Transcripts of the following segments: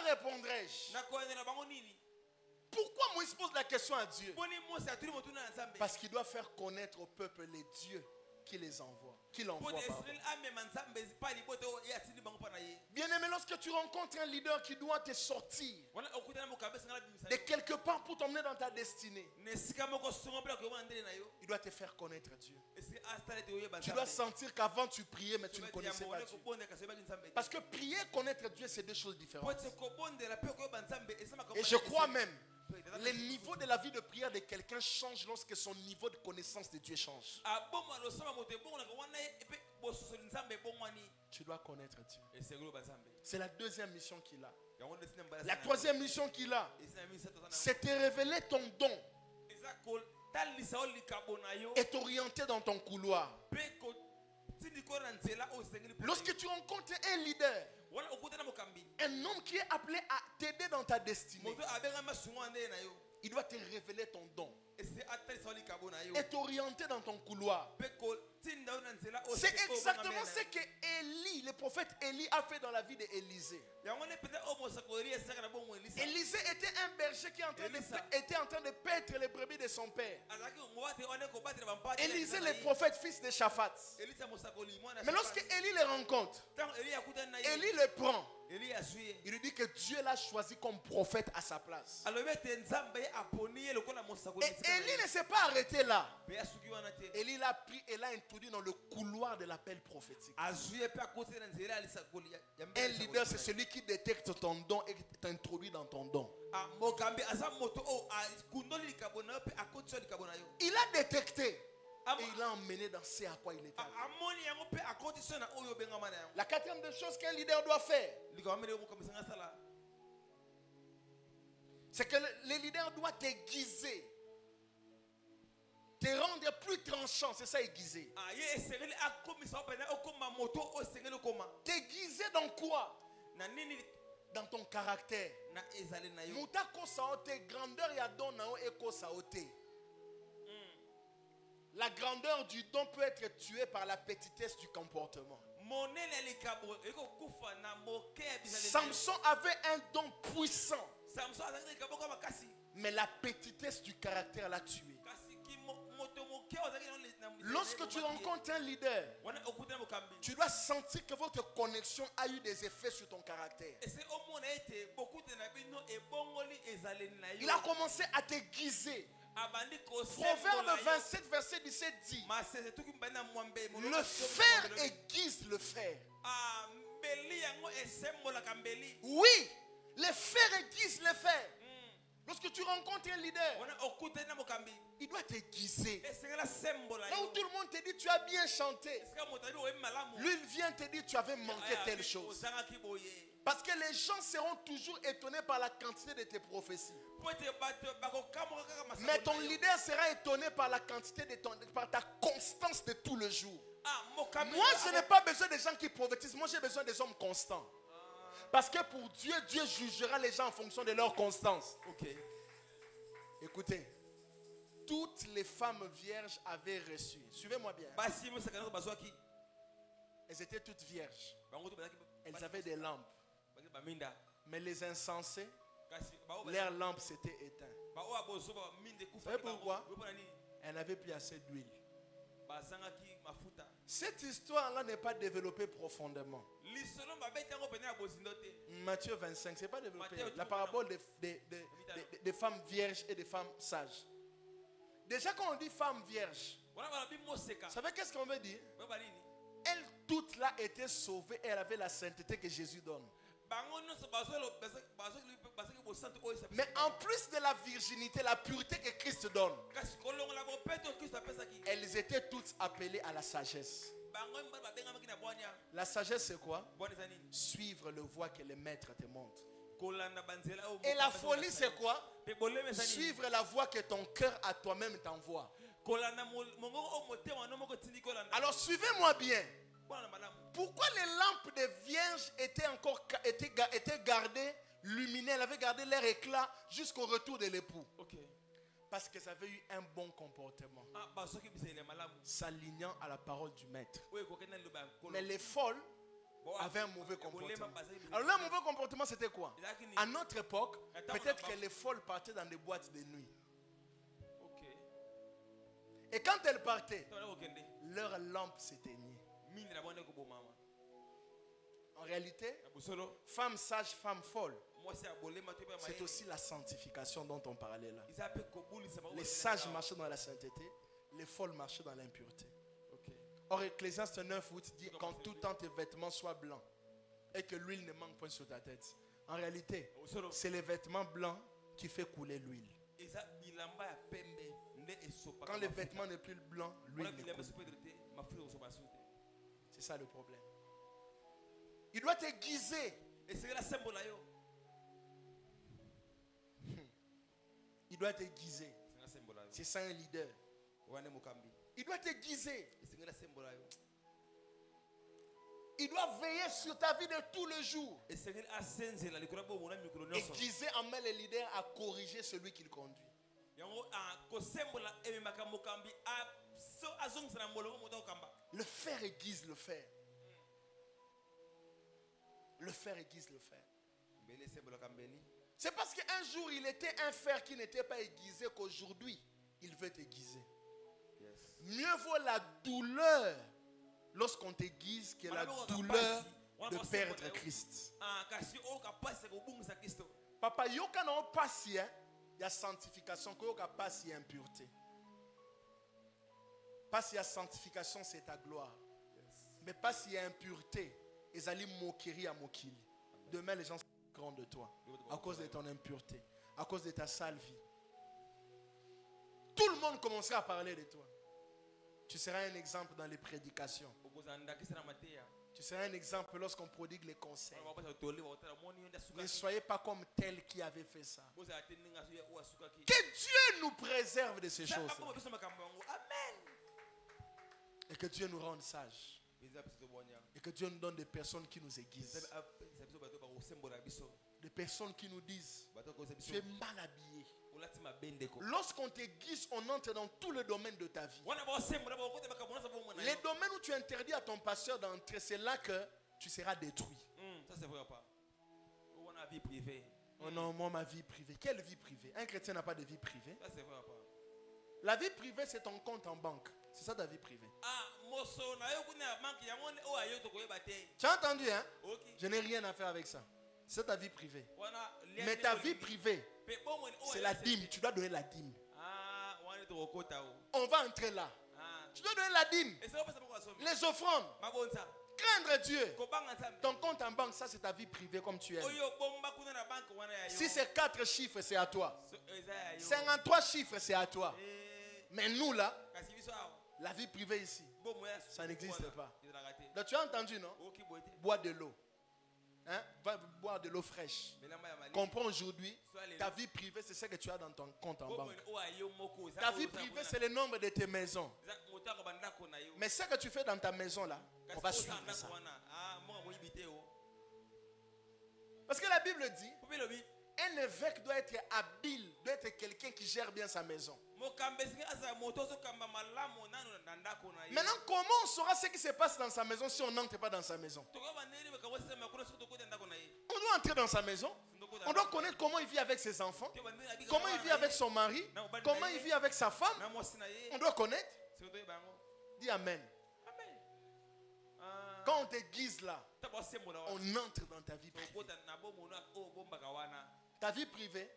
leur répondrai-je? Pourquoi Moïse pose la question à Dieu? Parce qu'il doit faire connaître au peuple les dieux qui les envoie, qui l'envoie. Bien aimé, lorsque tu rencontres un leader qui doit te sortir de quelque part pour t'emmener dans ta destinée, il doit te faire connaître Dieu. Tu dois sentir qu'avant tu priais mais tu ne connaissais pas Dieu. Parce que prier et connaître Dieu, c'est deux choses différentes. Et je crois même le niveau de la vie de prière de quelqu'un change lorsque son niveau de connaissance de Dieu change. Tu dois connaître Dieu. C'est la deuxième mission qu'il a. La troisième mission qu'il a, c'est te révéler ton don et t'orienter dans ton couloir. Lorsque tu rencontres un leader, un homme qui est appelé à t'aider dans ta destinée, il doit te révéler ton don et t'orienter dans ton couloir. C'est exactement ce que Élie, le prophète Élie, a fait dans la vie d'Élisée. Élisée était un berger qui était en train de paître les brebis de son père. Élisée, le prophète, fils de Shaphat. Mais lorsque Élie le rencontre, Élie le prend. Il lui dit que Dieu l'a choisi comme prophète à sa place. Et Élie ne s'est pas arrêté là. Élie l'a pris et l'a introduit dans le couloir de l'appel prophétique. Un leader, c'est celui qui détecte ton don et t'introduit dans ton don. Il a détecté. Et il l'a emmené dans ce à quoi il était. La quatrième des choses qu'un leader doit faire, c'est que le leader doit t'aiguiser, te rendre plus tranchant. C'est ça, aiguiser. T'aiguiser dans quoi? Dans ton caractère. Grandeur ya don na o eko saote. La grandeur du don peut être tuée par la petitesse du comportement. Samson avait un don puissant, mais la petitesse du caractère l'a tué. Lorsque tu rencontres un leader, tu dois sentir que votre connexion a eu des effets sur ton caractère. Il a commencé à t'aiguiser. Proverbe 27, verset 17 dit: le fer aiguise le fer. Oui, le fer aiguise le fer. Lorsque tu rencontres un leader, il doit t'aiguiser. Là où tout le monde te dit tu as bien chanté, lui il vient te dire tu avais manqué telle chose. Parce que les gens seront toujours étonnés par la quantité de tes prophéties. Mais ton leader sera étonné par la quantité par ta constance de tout le jour. Moi, je n'ai pas besoin de gens qui prophétisent. Moi, j'ai besoin des hommes constants. Parce que pour Dieu, Dieu jugera les gens en fonction de leur constance. Écoutez, toutes les femmes vierges avaient reçu. Suivez-moi bien. Elles étaient toutes vierges. Elles avaient des lampes. Mais les insensés, leur lampe s'était éteinte. Vous savez pourquoi? Elle n'avait plus assez d'huile. Cette histoire-là n'est pas développée profondément. Matthieu 25, ce n'est pas développé. La parabole des femmes vierges et des femmes sages. Déjà quand on dit femme vierge, vous savez qu'est-ce qu'on veut dire? Elles toutes là étaient sauvées et elles avaient la sainteté que Jésus donne. Mais en plus de la virginité, la pureté que Christ donne, elles étaient toutes appelées à la sagesse. La sagesse c'est quoi? Suivre le voie que le maître te montre. Et la folie c'est quoi? Suivre la voie que ton cœur à toi-même t'envoie. Alors suivez-moi bien. Pourquoi les lampes des vierges étaient gardées lumineuses? Elles avaient gardé leur éclat jusqu'au retour de l'époux. Parce qu'elles avaient eu un bon comportement, s'alignant à la parole du maître. Mais les folles avaient un mauvais comportement. Alors leur mauvais comportement c'était quoi? À notre époque, peut-être que les folles partaient dans des boîtes de nuit. Et quand elles partaient, leur lampe s'éteignait. En réalité, femme sage, femme folle, c'est aussi la sanctification dont on parlait là. Les sages marchaient dans la sainteté, les folles marchaient dans l'impureté. Or, Ecclésiaste 9:8 dit qu'en tout temps tes vêtements soient blancs et que l'huile ne manque point sur ta tête. En réalité, c'est les vêtements blancs qui fait couler l'huile. Quand le vêtement n'est plus blanc, l'huile ne coule. C'est ça le problème. Il doit t'aiguiser. Il doit t'aiguiser. C'est ça un leader. Il doit t'aiguiser. Il doit veiller sur ta vie de tous les jours. Aiguiser amène les leaders à corriger celui qu'il conduit. Le fer aiguise le fer. Le fer aiguise le fer. C'est parce qu'un jour il était un fer qui n'était pas aiguisé qu'aujourd'hui il veut t'aiguiser. Mieux vaut la douleur lorsqu'on t'aiguise que la douleur de perdre Christ. Papa, yoka na opasi il y a sanctification, yoka pasi y a impureté. Parce qu'il y a sanctification, c'est ta gloire. Mais parce qu'il y a impureté, ils allaient moquerie à mokili. Demain, les gens se moqueront de toi à cause de ton impureté, à cause de ta sale vie. Tout le monde commencera à parler de toi. Tu seras un exemple dans les prédications. Tu seras un exemple lorsqu'on prodigue les conseils. Ne soyez pas comme tel qui avait fait ça. Que Dieu nous préserve de ces choses. Amen. Et que Dieu nous rende sages. Et que Dieu nous donne des personnes qui nous aiguisent. Des personnes qui nous disent: tu es mal habillé. Lorsqu'on t'aiguise, on entre dans tout le domaine de ta vie. Les domaines où tu interdis à ton pasteur d'entrer, c'est là que tu seras détruit. Ça c'est vrai pas. On a vie privée. Oh non, moi ma vie privée. Quelle vie privée? Un chrétien n'a pas de vie privée. Ça c'est vrai pas. La vie privée, c'est ton compte en banque. C'est ça ta vie privée. Tu as entendu, hein? Je n'ai rien à faire avec ça. C'est ta vie privée. Mais ta vie privée, c'est la dîme. Tu dois donner la dîme. On va entrer là. Tu dois donner la dîme. Les offrandes. Craindre Dieu. Ton compte en banque, ça c'est ta vie privée comme tu es. Si c'est 4 chiffres, c'est à toi. 53 chiffres, c'est à toi. Mais nous là, la vie privée ici, ça n'existe pas. Donc tu as entendu, non? Bois de l'eau. Hein? Va boire de l'eau fraîche. Comprends aujourd'hui, ta vie privée, c'est ce que tu as dans ton compte en banque. Ta vie privée, c'est le nombre de tes maisons. Mais ce que tu fais dans ta maison là, on va suivre ça. Parce que la Bible dit, un évêque doit être habile, doit être quelqu'un qui gère bien sa maison. Maintenant, comment on saura ce qui se passe dans sa maison si on n'entre pas dans sa maison? On doit entrer dans sa maison. On doit connaître comment il vit avec ses enfants, comment il vit avec son mari, comment il vit avec sa femme. On doit connaître. Dis Amen. Quand on t'aiguise là, on entre dans ta vie privée. Ta vie privée,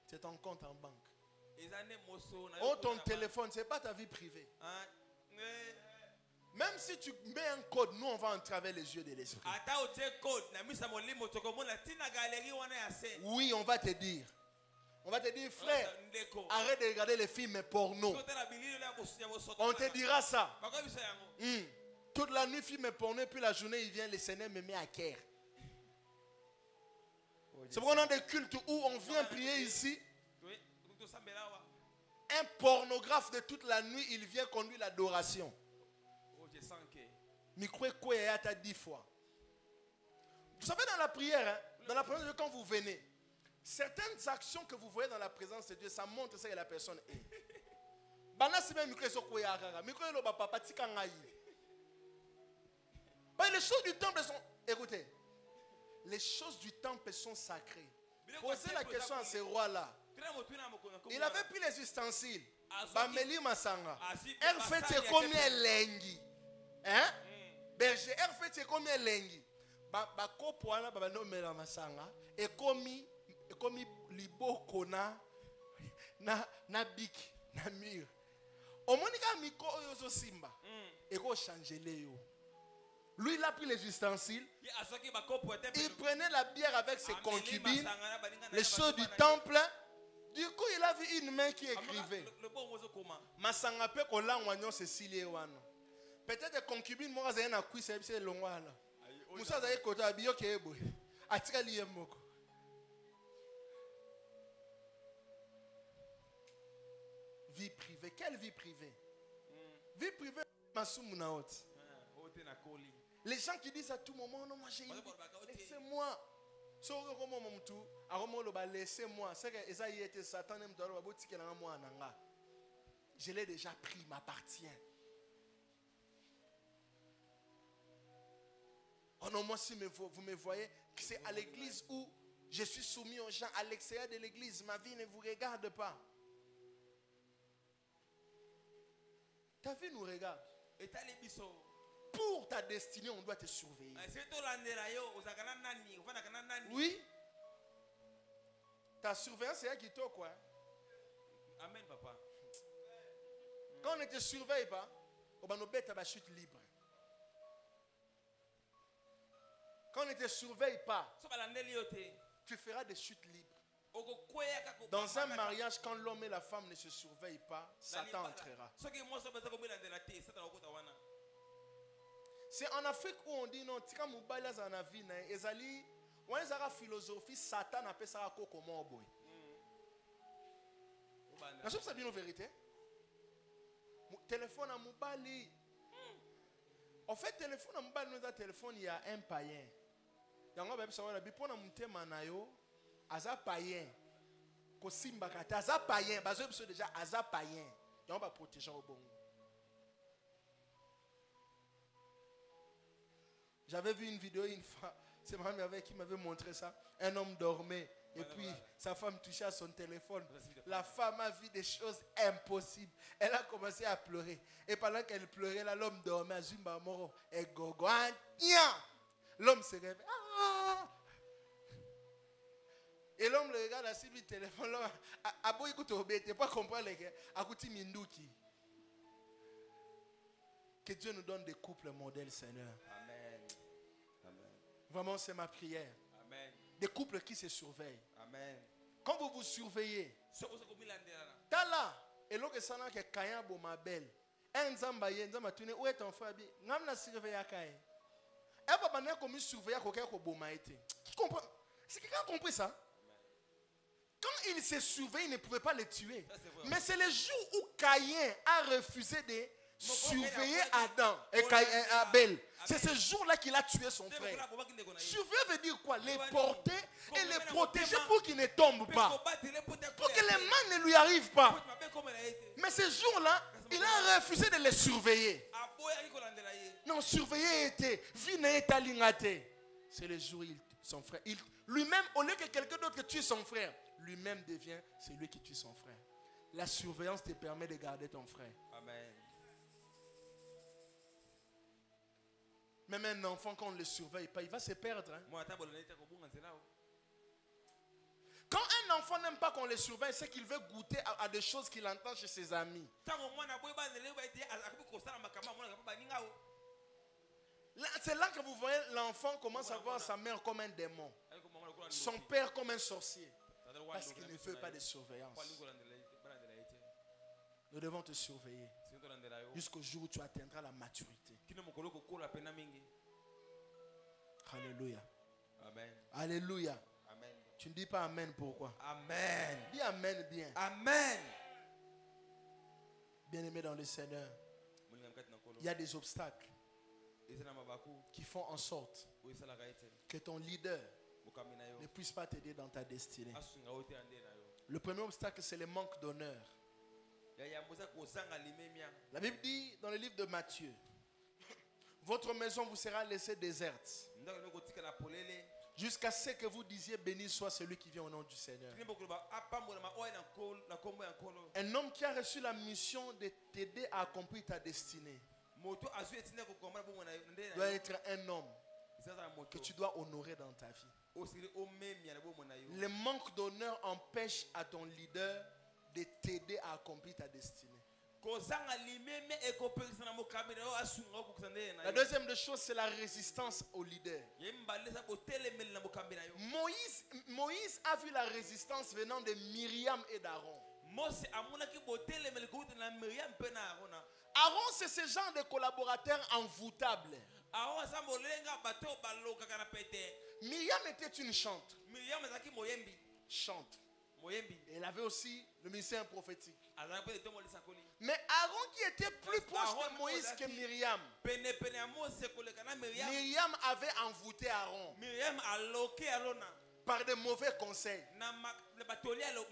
c'est ton compte en banque. Oh, ton téléphone, ce n'est pas ta vie privée. Même si tu mets un code, nous on va entrer avec les yeux de l'esprit. Oui, on va te dire. On va te dire, frère, arrête de regarder les films porno. On te dira ça. Toute la nuit, film porno, puis la journée, il vient, le Seigneur me met à Caire. C'est pourquoi on a des cultes où on vient prier ici. Un pornographe de toute la nuit, il vient conduire l'adoration. Micro et à 10 fois. Vous savez, dans la prière, dans la présence de Dieu, quand vous venez, certaines actions que vous voyez dans la présence de Dieu, ça montre ce que la personne est. Parce que les choses du temple sont... Écoutez, les choses du temple sont sacrées. Posez la question à ces rois-là. Il avait pris les ustensiles. Bameli Masanga. Elle fait c'est combien lengi. Hein? Berger, elle fait c'est combien lengi. Bakopoana babanomela Masanga. Et komi libo kona na bik na mur. Omonika miko oyozo simba. Et ko changer léo. Lui, il a pris les ustensiles. Il prenait la bière avec ses concubines, les choses du temple. Du coup, il a vu une main qui écrivait. Masangape kolangwanyo Cécilie wano. Peut-être que concubine moi zaye na kuisa ebise longwana. Musa zaye kota biyo kebo. Atika liye moko. Vie privée. Quelle vie privée? Vie privée masumu na oti. Les gens qui disent à tout moment, non, moi j'ai une vie, laissez-moi. Laissez-moi. C'est que Esaïe était Satan. Je l'ai déjà pris, il m'appartient. Oh non, moi si vous me voyez, c'est à l'église où je suis soumis aux gens. À l'extérieur de l'église, ma vie ne vous regarde pas. Ta vie nous regarde. Pour ta destinée, on doit te surveiller. Oui. Ta surveillance, c'est elle qui t'a quoi? Amen, papa. Quand on ne te surveille pas, on va nous mettre à la chute libre. Quand on ne te surveille pas, tu feras des chutes libres. Dans un mariage, quand l'homme et la femme ne se surveillent pas, Satan entrera. C'est en Afrique où on dit non, tika mubala za na vie na ezali, on ezara philosophie Satan appelle ça kokomo boy. Est-ce que c'est bien la vérité? Téléphone à mubali. En fait, téléphone à mubali nous a téléphone il y a un païen. Yango ba bisa wala bipona mutema na yo aza païen. Ko simba kata aza païen, bazo biso déjà aza païen. Yango ba protéger au bon. J'avais vu une vidéo une fois, c'est ma mère qui m'avait montré ça. Un homme dormait et puis sa femme touchait à son téléphone. La femme a vu des choses impossibles. Elle a commencé à pleurer. Et pendant qu'elle pleurait, là, l'homme dormait à Zumba Moro. Et gogo, l'homme se réveille. Et l'homme le regarde à le téléphone. Abo écoute obété, pas comprendre les gars. Akuti Minduki. Que Dieu nous donne des couples modèles, Seigneur. Vraiment, c'est ma prière. Amen. Des couples qui se surveillent. Amen. Quand vous vous surveillez, Tala, et l'autre sana que Kaya bo ma belle. Un zambaye, nzamba tune, où est ton frère? N'am na surveiller à Kaya. Et pas banner comme surveiller à quelqu'un ko bo ma été. Qui comprend? C'est quelqu'un a compris ça? Quand il se surveille, il ne pouvait pas les tuer. Mais c'est le jour où Caïn a refusé de surveiller Adam et Abel. C'est ce jour-là qu'il a tué son frère. Surveiller veut dire quoi? Les porter et les protéger pour qu'ils ne tombent pas. Pour que les mains ne lui arrivent pas. Mais ce jour-là, il a refusé de les surveiller. Non, surveiller était. C'est le jour où il tue son frère. Lui-même, au lieu que quelqu'un d'autre tue son frère, lui-même devient celui qui tue son frère. La surveillance te permet de garder ton frère. Amen. Même un enfant, quand on ne le surveille pas, il va se perdre. Hein? Quand un enfant n'aime pas qu'on le surveille, c'est qu'il veut goûter à des choses qu'il entend chez ses amis. C'est là que vous voyez l'enfant commence à voir sa mère comme un démon, son père comme un sorcier, parce qu'il ne veut pas de surveillance. Nous devons te surveiller jusqu'au jour où tu atteindras la maturité. Alléluia. Amen. Alléluia. Amen. Tu ne dis pas amen, pourquoi? Amen. Dis amen bien. Amen. Bien-aimé dans le Seigneur, il y a des obstacles qui font en sorte que ton leader ne puisse pas t'aider dans ta destinée. Le premier obstacle, c'est le manque d'honneur. La Bible dit dans le livre de Matthieu, votre maison vous sera laissée déserte. Jusqu'à ce que vous disiez béni soit celui qui vient au nom du Seigneur. Un homme qui a reçu la mission de t'aider à accomplir ta destinée doit être un homme que tu dois honorer dans ta vie. Le manque d'honneur empêche à ton leader de t'aider à accomplir ta destinée. La deuxième des choses, c'est la résistance au leader. Moïse a vu la résistance venant de Myriam et d'Aaron. Aaron, c'est ce genre de collaborateur envoûtable. Myriam était une chante. Chante. Et elle avait aussi le ministère prophétique. Mais Aaron qui était plus proche de Moïse que Myriam. Myriam avait envoûté Aaron par de mauvais conseils.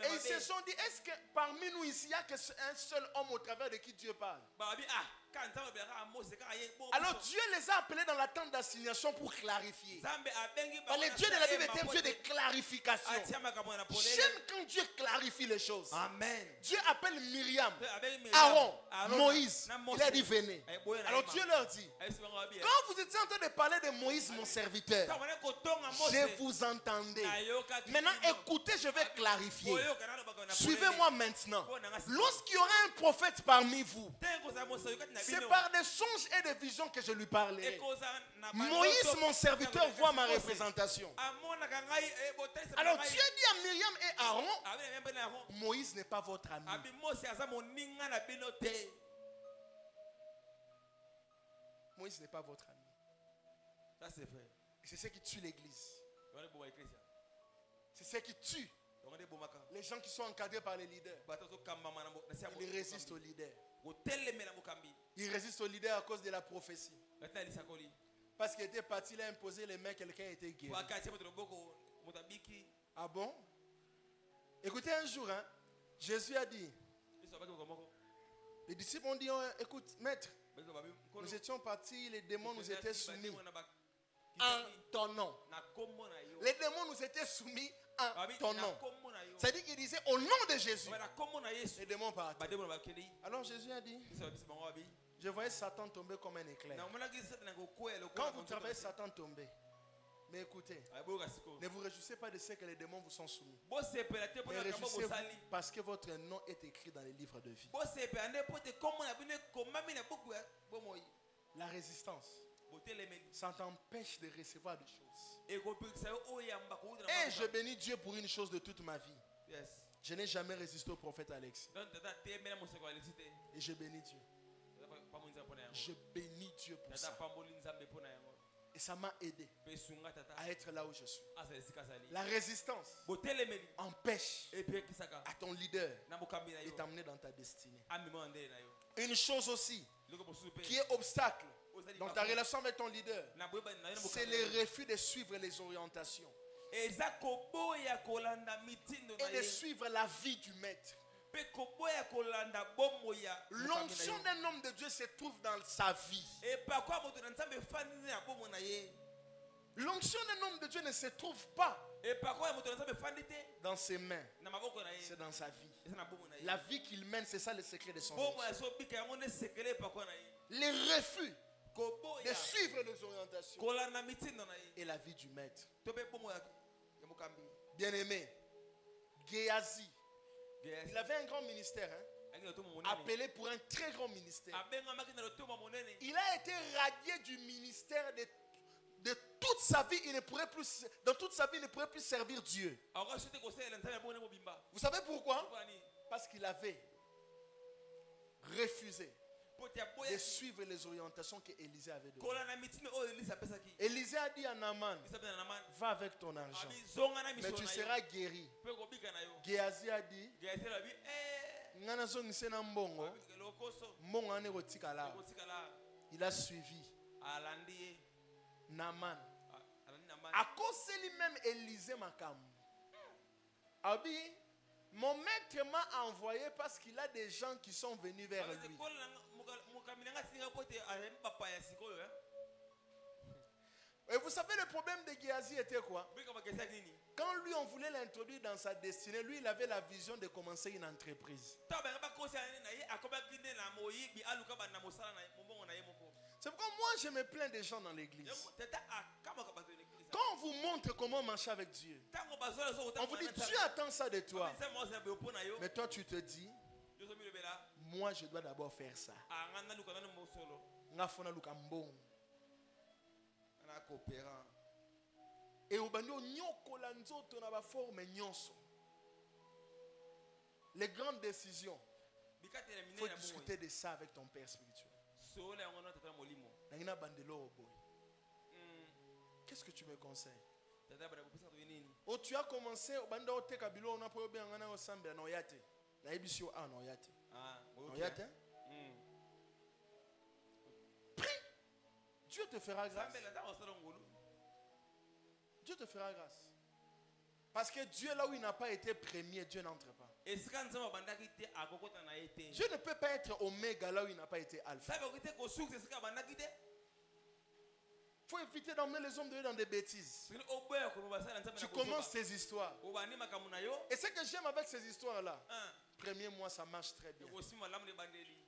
Et ils se sont dit, est-ce que parmi nous ici, il n'y a qu'un seul homme au travers de qui Dieu parle? Alors Dieu les a appelés dans la tente d'assignation pour clarifier. Le Dieu de la Bible est un Dieu de clarification. J'aime quand Dieu clarifie les choses. Amen. Dieu appelle Myriam, Aaron, Moïse. Il a dit venez. Alors Dieu leur dit, quand vous étiez en train de parler de Moïse mon serviteur, je vous entendais. Maintenant écoutez, je vais clarifier. Suivez-moi maintenant. Lorsqu'il y aura un prophète parmi vous, c'est par des songes et des visions que je lui parlerai. Moïse, mon serviteur, voit ma représentation. Alors Dieu dit à Myriam et Aaron, Moïse n'est pas votre ami. Moïse n'est pas votre ami. Ça c'est vrai. C'est ce qui tue l'église. C'est ce qui tue les gens qui sont encadrés par les leaders. Ils résistent aux leaders. Ils résistent aux leaders à cause de la prophétie. Parce qu'il était parti, il a imposé les mains, quelqu'un était guéri. Ah bon? Écoutez, un jour, Jésus a dit, les disciples ont dit, écoute, maître, nous étions partis, les démons nous étaient soumis en ton nom. Les démons nous étaient soumis en ton nom. C'est-à-dire qu'il disait au nom de Jésus. Les démons partent. Alors Jésus a dit, je voyais Satan tomber comme un éclair. Quand vous travaillez Satan tomber, mais écoutez, ne vous réjouissez pas de ce que les démons vous sont soumis. Mais réjouissez-vous parce que votre nom est écrit dans les livres de vie. La résistance, ça t'empêche de recevoir des choses. Et je bénis Dieu pour une chose de toute ma vie. Je n'ai jamais résisté au prophète Alex. Et je bénis Dieu. Je bénis Dieu pour ça. Et ça m'a aidé à être là où je suis. La résistance empêche à ton leader de t'amener dans ta destinée. Une chose aussi qui est obstacle dans ta relation avec ton leader, c'est le refus de suivre les orientations et de suivre la vie du maître. L'onction d'un homme de Dieu se trouve dans sa vie. L'onction d'un homme de Dieu ne se trouve pas dans ses mains. C'est dans sa vie. La vie qu'il mène, c'est ça le secret de son vie. Le refus de suivre les orientations et la vie du maître. Bien-aimé, Géasi, il avait un grand ministère, appelé pour un très grand ministère. Il a été radié du ministère de toute sa vie. Dans toute sa vie, il ne pourrait plus servir Dieu. Vous savez pourquoi? Parce qu'il avait refusé de suivre les orientations que Élisée avait données. Élisée a dit à Naaman, va avec ton argent, mais tu seras guéri. Géasi a dit, il a suivi Naaman. À cause de lui-même, Élisée m'a calmé. Abi, mon maître m'a envoyé parce qu'il a des gens qui sont venus vers lui. Et vous savez, le problème de Géasi était quoi? Quand lui, on voulait l'introduire dans sa destinée, lui, il avait la vision de commencer une entreprise. C'est pourquoi moi, je me plains des gens dans l'église. Quand on vous montre comment marcher avec Dieu, on vous dit, Dieu attend ça de toi. Mais toi, tu te dis, moi, je dois d'abord faire ça. Et les grandes décisions, il faut discuter de ça avec ton père spirituel. Qu'est-ce que tu me conseilles? Oh, tu as commencé au bando au tekabilo on a pas bien ngana osambela na oyate. Na ebisio a na oyate. Oyate. Prie. Dieu te fera grâce. Dieu te fera grâce. Parce que Dieu, là où il n'a pas été premier, Dieu n'entre pas. Dieu ne peut pas être oméga là où il n'a pas été alpha. Il faut éviter d'emmener les hommes de Dieu dans des bêtises. Tu commences ces histoires. Et ce que j'aime avec ces histoires-là, premier mois, ça marche très bien.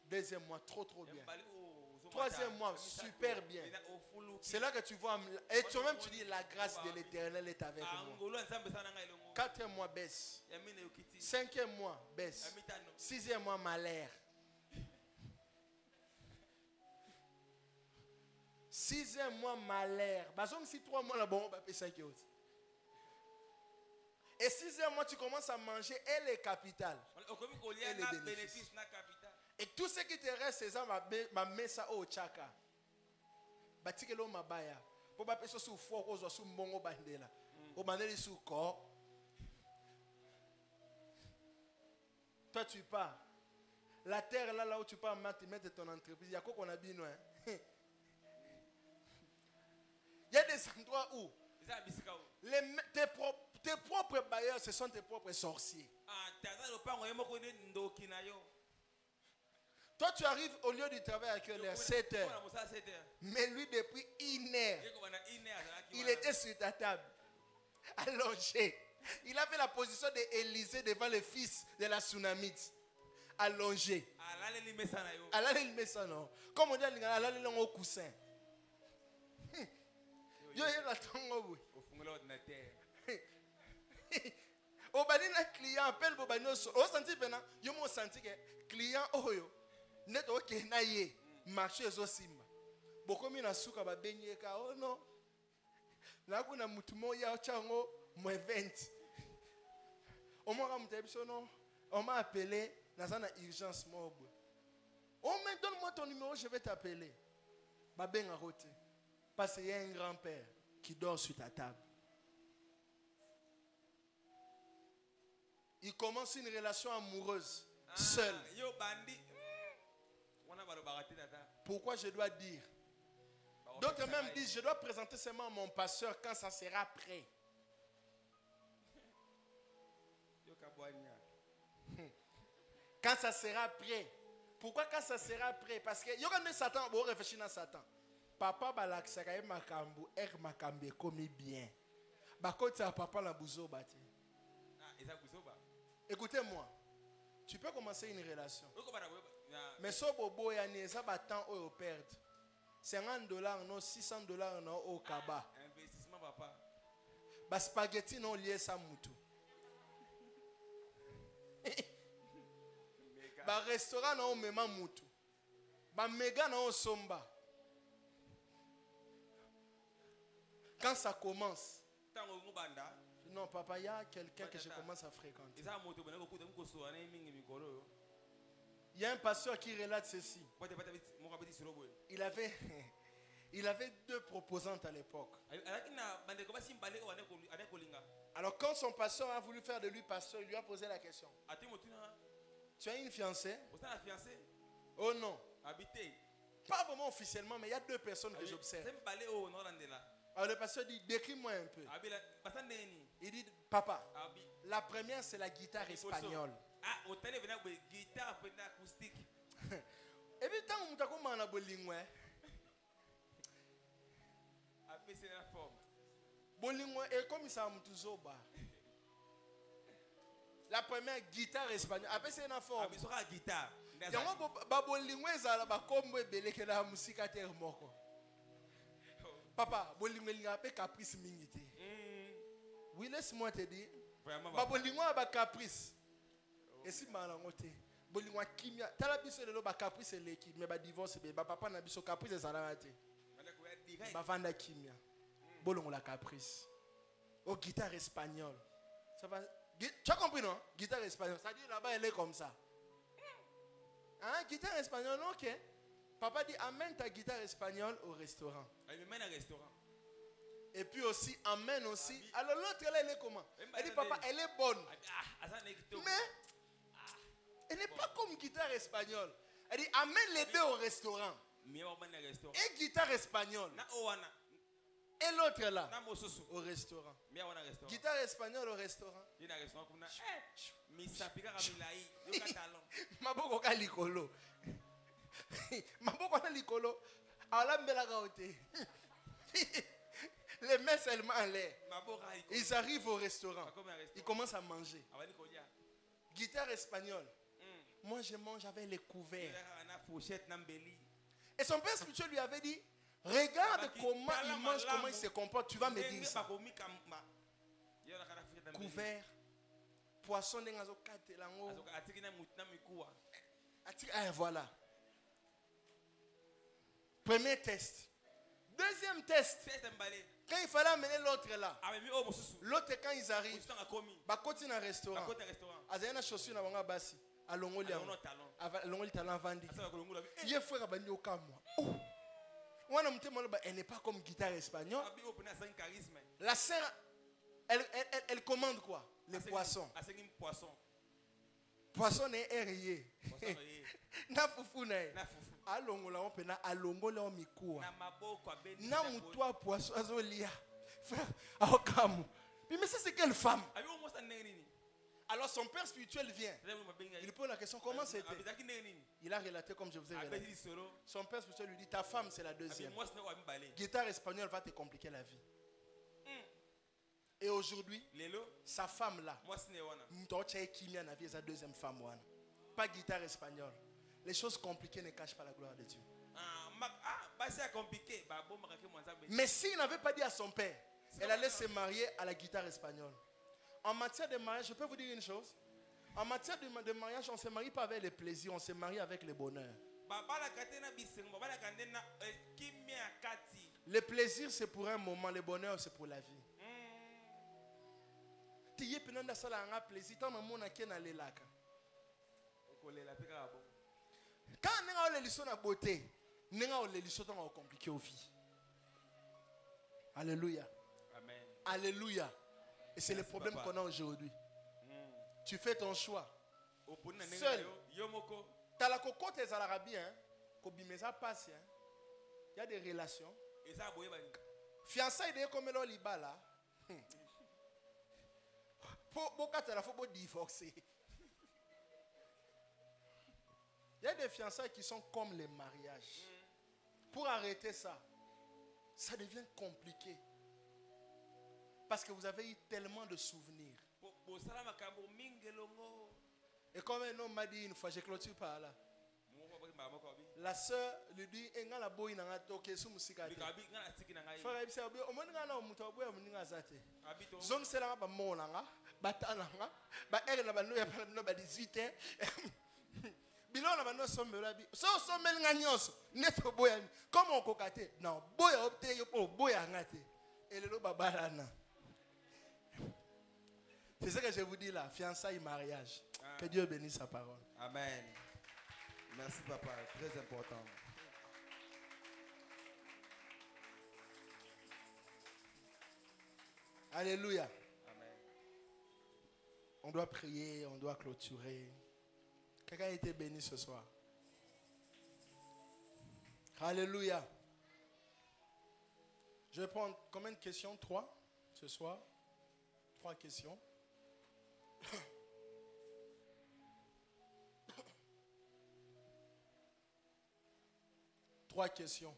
Deuxième mois, trop bien. Troisième mois, super bien. C'est là que tu vois, et toi-même tu dis, la grâce de l'Éternel est avec moi. Quatrième mois, baisse. Cinquième mois, baisse. Sixième mois, malheur. Sixième mois, malheur. Si 3 mois, là, bon, on va payer 5 euros. Et sixième mois, tu commences à manger et les capitales. Et les bénéfices. Et tout ce qui te reste, c'est ça, ma mesa au chaka. Batikelo mabaya. Pour pas passer sous fort, aux sous mongo bandela. Au bandeli sous corps. Toi, tu pars. La terre, là où tu pars, tu mets ton entreprise. Il y a quoi qu'on a bien, hein? Il y a des endroits où tes propres bailleurs, ce sont tes propres sorciers. Toi, tu arrives au lieu du travail à quelle heure? 7 heures. Mais lui, depuis 1 heure, il était sur ta table, allongé. Il avait la position d'Élysée devant le fils de la Tsunamite. Allongé. Comme on dit, il a au coussin. Yo, il a ton au bani na client appelle au bani au senti bena yo mo senti que client oyo net ok na ye marché zo simba bokomi na suka ba benye ka oh non na kuna mutu mo ya chango mo event o mo ka mutebiso non on m'a appelé na sana urgence mob oh mais donne-moi ton numéro, je vais t'appeler ba benga roté parce qu'il y a un grand-père qui dort sur ta table. Il commence une relation amoureuse seul. Pourquoi je dois dire? D'autres même disent, je dois présenter seulement à mon pasteur quand ça sera prêt. Quand ça sera prêt. Pourquoi quand ça sera prêt? Parce que il y aura des Satan, bon réfléchir à Satan. Papa balakisaka makambu makambe komi bien. Bakota papa la buzo bati. Écoutez-moi. Tu peux commencer une relation. Mais so bobo ya neza batan o perdre. $50 non $600 non au kaba. Investissement papa. Ba spaghetti non lié sa mutu. Ba restaurant non mema mutu. Ba mega non somba. Quand ça commence, non, papa, il y a quelqu'un que je commence à fréquenter. Il y a un pasteur qui relate ceci. Il avait 2 proposantes à l'époque. Alors quand son pasteur a voulu faire de lui pasteur, il lui a posé la question. Tu as une fiancée? Oh non. Pas vraiment officiellement, mais il y a 2 personnes que j'observe. Alors le pasteur dit, décris-moi un peu. Il dit, papa, la première c'est la guitare espagnole. Et puis tant que tu as Bolingo et comme ça mutuzoba. La première guitare espagnole. Après c'est une forme. Guitare. Yango bolingo ezala ba kombo ebeleke na musika te moko. Papa, bolingo linga pe caprice mingité. Oui, laisse-moi te dire. Ba bolingo ba caprice. Et si malango te. Bolingo kimia. Tala biso lelo ba caprice eleki, mais ba divorce be ba papa na biso caprice ezala te. Ba vanda kimia. Bolongo la caprice. Oh, guitare espagnole. Ça va. Tu as compris, non? Guitare espagnole. Ça dit là-bas, elle est comme ça. Hein? Guitare espagnole, ok. Papa dit amène ta guitare espagnole au restaurant. Et puis aussi, amène aussi. Alors l'autre, elle est comment? Elle dit papa, elle est bonne. Mais elle n'est pas comme guitare espagnole. Elle dit amène les deux au restaurant. Et guitare espagnole. Et l'autre là, au restaurant. Guitare espagnole au restaurant. Maboko ka likolo. Maboko ka likolo. Ala mbela gaote. Les mains seulement en l'air. Ils arrivent au restaurant. Ils commencent à manger. Guitare espagnole. Moi je mange avec les couverts. Et son père spirituel lui avait dit, regarde comment il mange, comment il se comporte. Tu vas me dire ça. Couvert. Poisson de ngazo katelango. Voilà. Premier test. Deuxième test. Quand il fallait amener l'autre là. L'autre quand ils arrivent. Ba koti na restaurant. Azana chaussure na banga basi. Alongoli alongoli talent vandi. Ye frère bandi okamwa. Elle n'est pas comme guitare espagnole. La sœur, elle commande quoi? Les poissons. Poisson est rayé. Na fufu na. Alongola on pena alongola on mikua. Na mutoa poisson azolia. Frère, aokamu. Mais ça c'est quelle femme? Alors son père spirituel vient. Il pose la question, comment c'était? Il a relaté comme je vous ai relaté. Son père spirituel lui dit, ta femme c'est la deuxième. Guitare espagnole va te compliquer la vie. Et aujourd'hui, sa femme là, sa deuxième femme, pas guitare espagnole. Les choses compliquées ne cachent pas la gloire de Dieu. Mais s'il n'avait pas dit à son père, elle allait se marier à la guitare espagnole. En matière de mariage, je peux vous dire une chose. En matière de mariage, on ne se marie pas avec les plaisirs, on se marie avec le bonheur. Le plaisir, c'est pour un moment, le bonheur, c'est pour la vie. Quand on a les beauté, on a les compliqué aux vies. Alléluia. Amen. Alléluia. Et c'est le problème qu'on a aujourd'hui. Tu fais ton choix. Seul. T'as la cocotte et l'Arabie, hein. Kobimeza passe, hein. Il y a des relations. Fiançailles de comme l'on liba là. Faut divorcer. Il y a des fiançailles qui sont comme les mariages. Pour arrêter ça, ça devient compliqué. Parce que vous avez eu tellement de souvenirs. Et comme un homme m'a dit une fois, j'ai clôturé par là. La soeur lui dit, la boy n'a pas toqué sur musika. Frère, il dit, au moins on a muto boy on a zaté. Zone c'est là ba monanga, batananga, ba elle na ba no ya ba 18 ans. Bilon na ba no somme la bi. So somme nganyos, neto boy. Comment on kokate? Non, boy opté yo pour boy ngate. Et le babalana. C'est ce que je vous dis là, fiançailles, mariage. Que Dieu bénisse sa parole. Amen. Merci papa, très important. Alléluia. Amen. On doit prier, on doit clôturer. Quelqu'un a été béni ce soir. Alléluia. Je vais prendre combien de questions? 3 ce soir. 3 questions. Trois questions.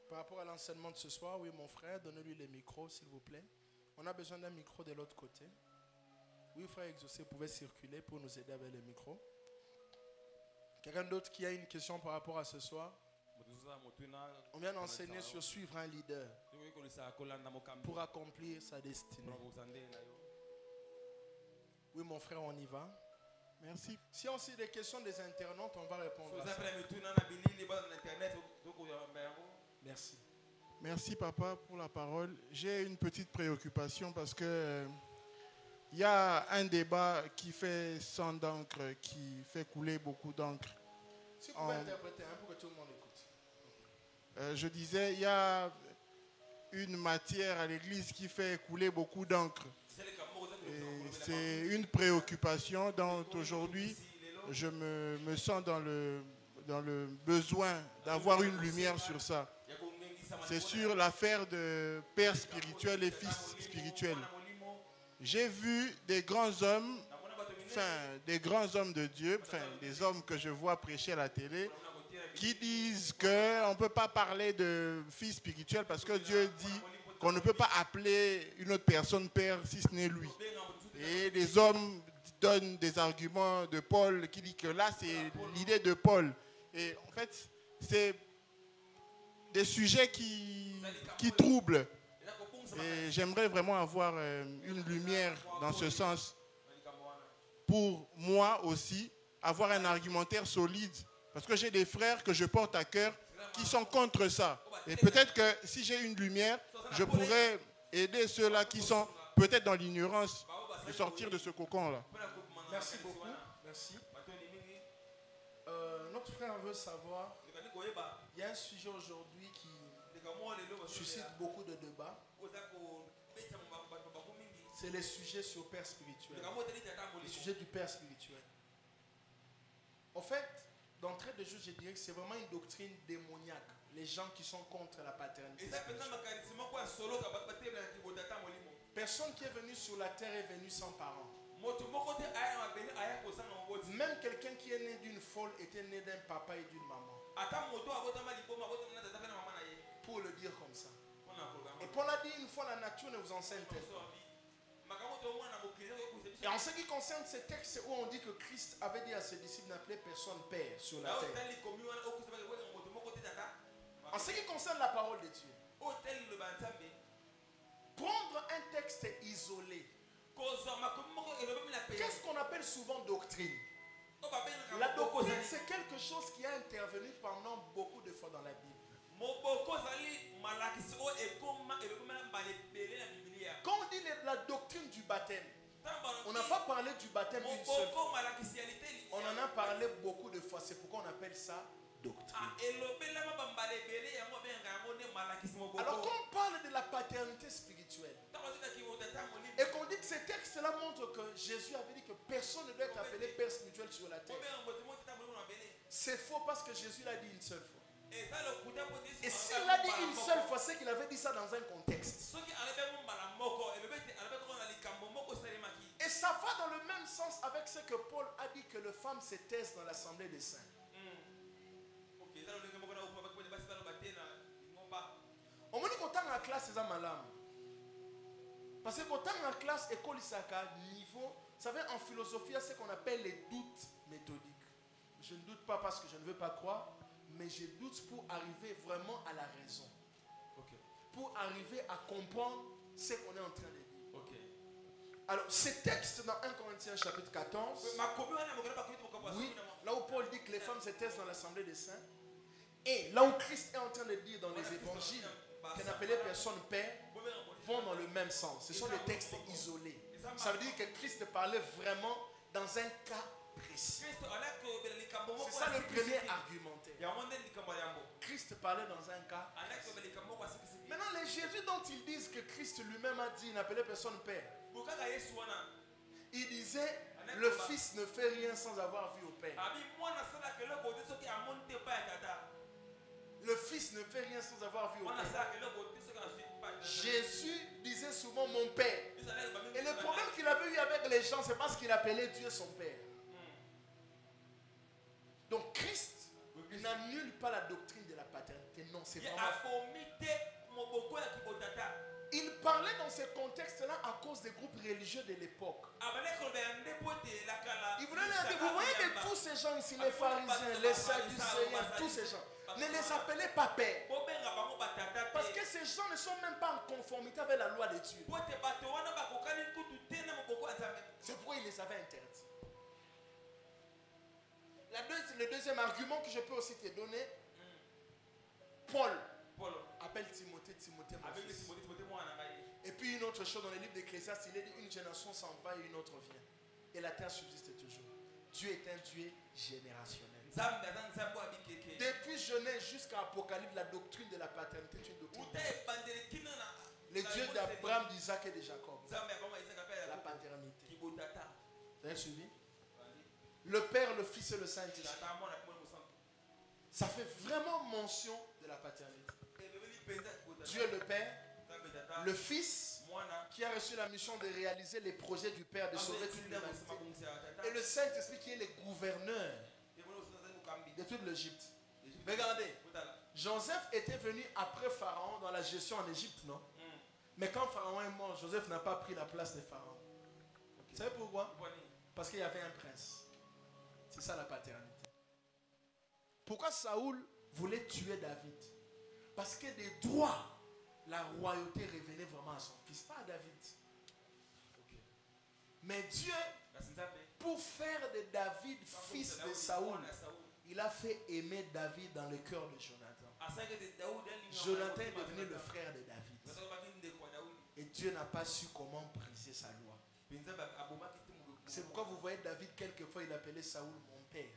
Par rapport à l'enseignement de ce soir, oui, mon frère, donnez-lui les micros, s'il vous plaît. On a besoin d'un micro de l'autre côté. Oui, frère Exaucé, vous pouvez circuler pour nous aider avec le micro. Quelqu'un d'autre qui a une question par rapport à ce soir? On vient d'enseigner sur suivre un leader pour accomplir sa destinée. Oui, mon frère, on y va. Merci. Si on a des questions des internautes, on va répondre à ça. Merci. Merci, papa, pour la parole. J'ai une petite préoccupation parce que il y a un débat qui fait sang d'encre, qui fait couler beaucoup d'encre. Si vous pouvez interpréter pour que tout le monde écoute. Je disais, il y a une matière à l'église qui fait couler beaucoup d'encre. C'est une préoccupation dont aujourd'hui je me sens dans le besoin d'avoir une lumière sur ça. C'est sur l'affaire de père spirituel et fils spirituel. J'ai vu des grands hommes, des grands hommes de Dieu, des hommes que je vois prêcher à la télé, qui disent qu'on ne peut pas parler de fils spirituel parce que Dieu dit qu'on ne peut pas appeler une autre personne père si ce n'est lui. Et les hommes donnent des arguments de Paul qui dit que là c'est l'idée de Paul. Et en fait, c'est des sujets qui troublent. Et j'aimerais vraiment avoir une lumière dans ce sens pour moi aussi, avoir un argumentaire solide. Parce que j'ai des frères que je porte à cœur qui sont contre ça. Et peut-être que si j'ai une lumière, je pourrais aider ceux-là qui sont peut-être dans l'ignorance de sortir de ce cocon-là. Merci beaucoup. Merci. Notre frère veut savoir, il y a un sujet aujourd'hui qui suscite beaucoup de débats. C'est les sujets sur père spirituel. Le sujet du père spirituel. En fait, d'entrée de jeu, je dirais que c'est vraiment une doctrine démoniaque. Les gens qui sont contre la paternité spirituelle. Personne qui est venu sur la terre est venu sans parents. Même quelqu'un qui est né d'une folle était né d'un papa et d'une maman. Pour le dire comme ça. Et Paul a dit une fois, la nature ne vous enseigne-t-elle pas. Et en ce qui concerne ces textes où on dit que Christ avait dit à ses disciples d'appeler personne père sur la terre. En ce qui concerne la parole de Dieu, prendre un texte isolé, qu'est-ce qu'on appelle souvent doctrine? La doctrine, c'est quelque chose qui a intervenu pendant beaucoup de fois dans la Bible. Quand on dit la doctrine du baptême, on n'a pas parlé du baptême d'une seule fois. On en a parlé beaucoup de fois. C'est pourquoi on appelle ça doctrine. Alors quand on parle de la paternité spirituelle et qu'on dit que ces textes-là montrent que Jésus avait dit que personne ne doit être appelé père spirituel sur la terre, c'est faux parce que Jésus l'a dit une seule fois. Et s'il l'a dit une seule fois, c'est qu'il avait dit ça dans un contexte. Et ça va dans le même sens avec ce que Paul a dit que les femmes se taisent dans l'assemblée des saints. On me dit qu'autant en classe, c'est un malam. Parce que autant en classe, école Isaka, niveau, vous savez, en philosophie, il y a ce qu'on appelle les doutes méthodiques. Je ne doute pas parce que je ne veux pas croire, mais je doute pour arriver vraiment à la raison. Pour arriver à comprendre ce qu'on est en train de dire. Alors, ces textes dans 1 Corinthiens chapitre 14, oui, là où Paul dit que les femmes se taisent dans l'assemblée des saints, et là où Christ est en train de dire dans les évangiles qu'on appelait personne père, vont dans le même sens. Ce sont des textes isolés. Ça veut dire que Christ parlait vraiment dans un cas précis. C'est ça le premier argumentaire. Christ parlait dans un cas précis. Maintenant, les Jésus dont ils disent que Christ lui-même a dit, il n'appelait personne père. Il disait, le fils ne fait rien sans avoir vu au père. Le fils ne fait rien sans avoir vu au père. Jésus disait souvent mon père. Et le problème qu'il avait eu avec les gens, c'est parce qu'il appelait Dieu son père. Donc Christ n'annule pas la doctrine de la paternité. non, c'est vraiment... Il parlait dans ce contexte-là à cause des groupes religieux de l'époque. Il voulait leur dire, vous voyez que tous ces gens ici, les pharisiens, les sadducéens, tous ces gens, ne les appelez pas pères. Parce que ces gens ne sont même pas en conformité avec la loi de Dieu. C'est pourquoi il les avait interdits. Le deuxième argument que je peux aussi te donner, Paul appelle Timothée, Timothée mon fils. Et puis une autre chose dans le livre d'Ecclésiaste, il dit une génération s'en va et une autre vient. Et la terre subsiste toujours. Dieu est un Dieu générationnel. Depuis Genèse jusqu'à Apocalypse, la doctrine de la paternité est une doctrine. Le Dieu d'Abraham, d'Isaac et de Jacob. La paternité. Vous avez suivi? Le Père, le Fils et le Saint-Esprit. Ça fait vraiment mention de la paternité. Dieu le Père, le Fils qui a reçu la mission de réaliser les projets du Père, de sauver toute l'humanité. Et le Saint-Esprit qui est le gouverneur de toute l'Égypte. Regardez, Joseph était venu après Pharaon dans la gestion en Égypte, non? Mais quand Pharaon est mort, Joseph n'a pas pris la place de Pharaon. Vous savez pourquoi? Parce qu'il y avait un prince. C'est ça la paternité. Pourquoi Saoul voulait tuer David? Parce que des droits, la royauté revenait vraiment à son fils, pas à David. Mais Dieu, pour faire de David fils de Saoul, il a fait aimer David dans le cœur de Jonathan. Jonathan est devenu le frère de David. Et Dieu n'a pas su comment briser sa loi. C'est pourquoi vous voyez David, quelquefois il appelait Saoul mon père.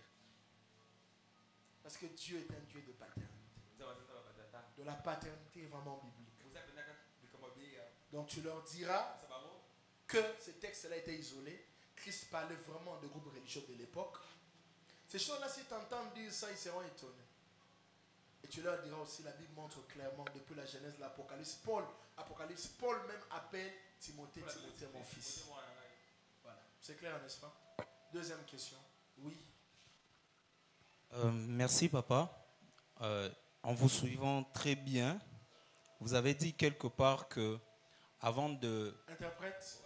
Parce que Dieu est un Dieu de paternité. De la paternité vraiment biblique. Donc tu leur diras que ce texte-là était isolé. Christ parlait vraiment de groupes religieux de l'époque. Ces choses-là, si tu entends dire ça, ils seront étonnés. Et tu leur diras aussi, la Bible montre clairement depuis la Genèse de l'Apocalypse. Paul même appelle Timothée, Timothée mon fils. Voilà. C'est clair, n'est-ce pas? Deuxième question. Oui. Merci, papa. En vous suivant très bien, vous avez dit quelque part que avant de... Interprète.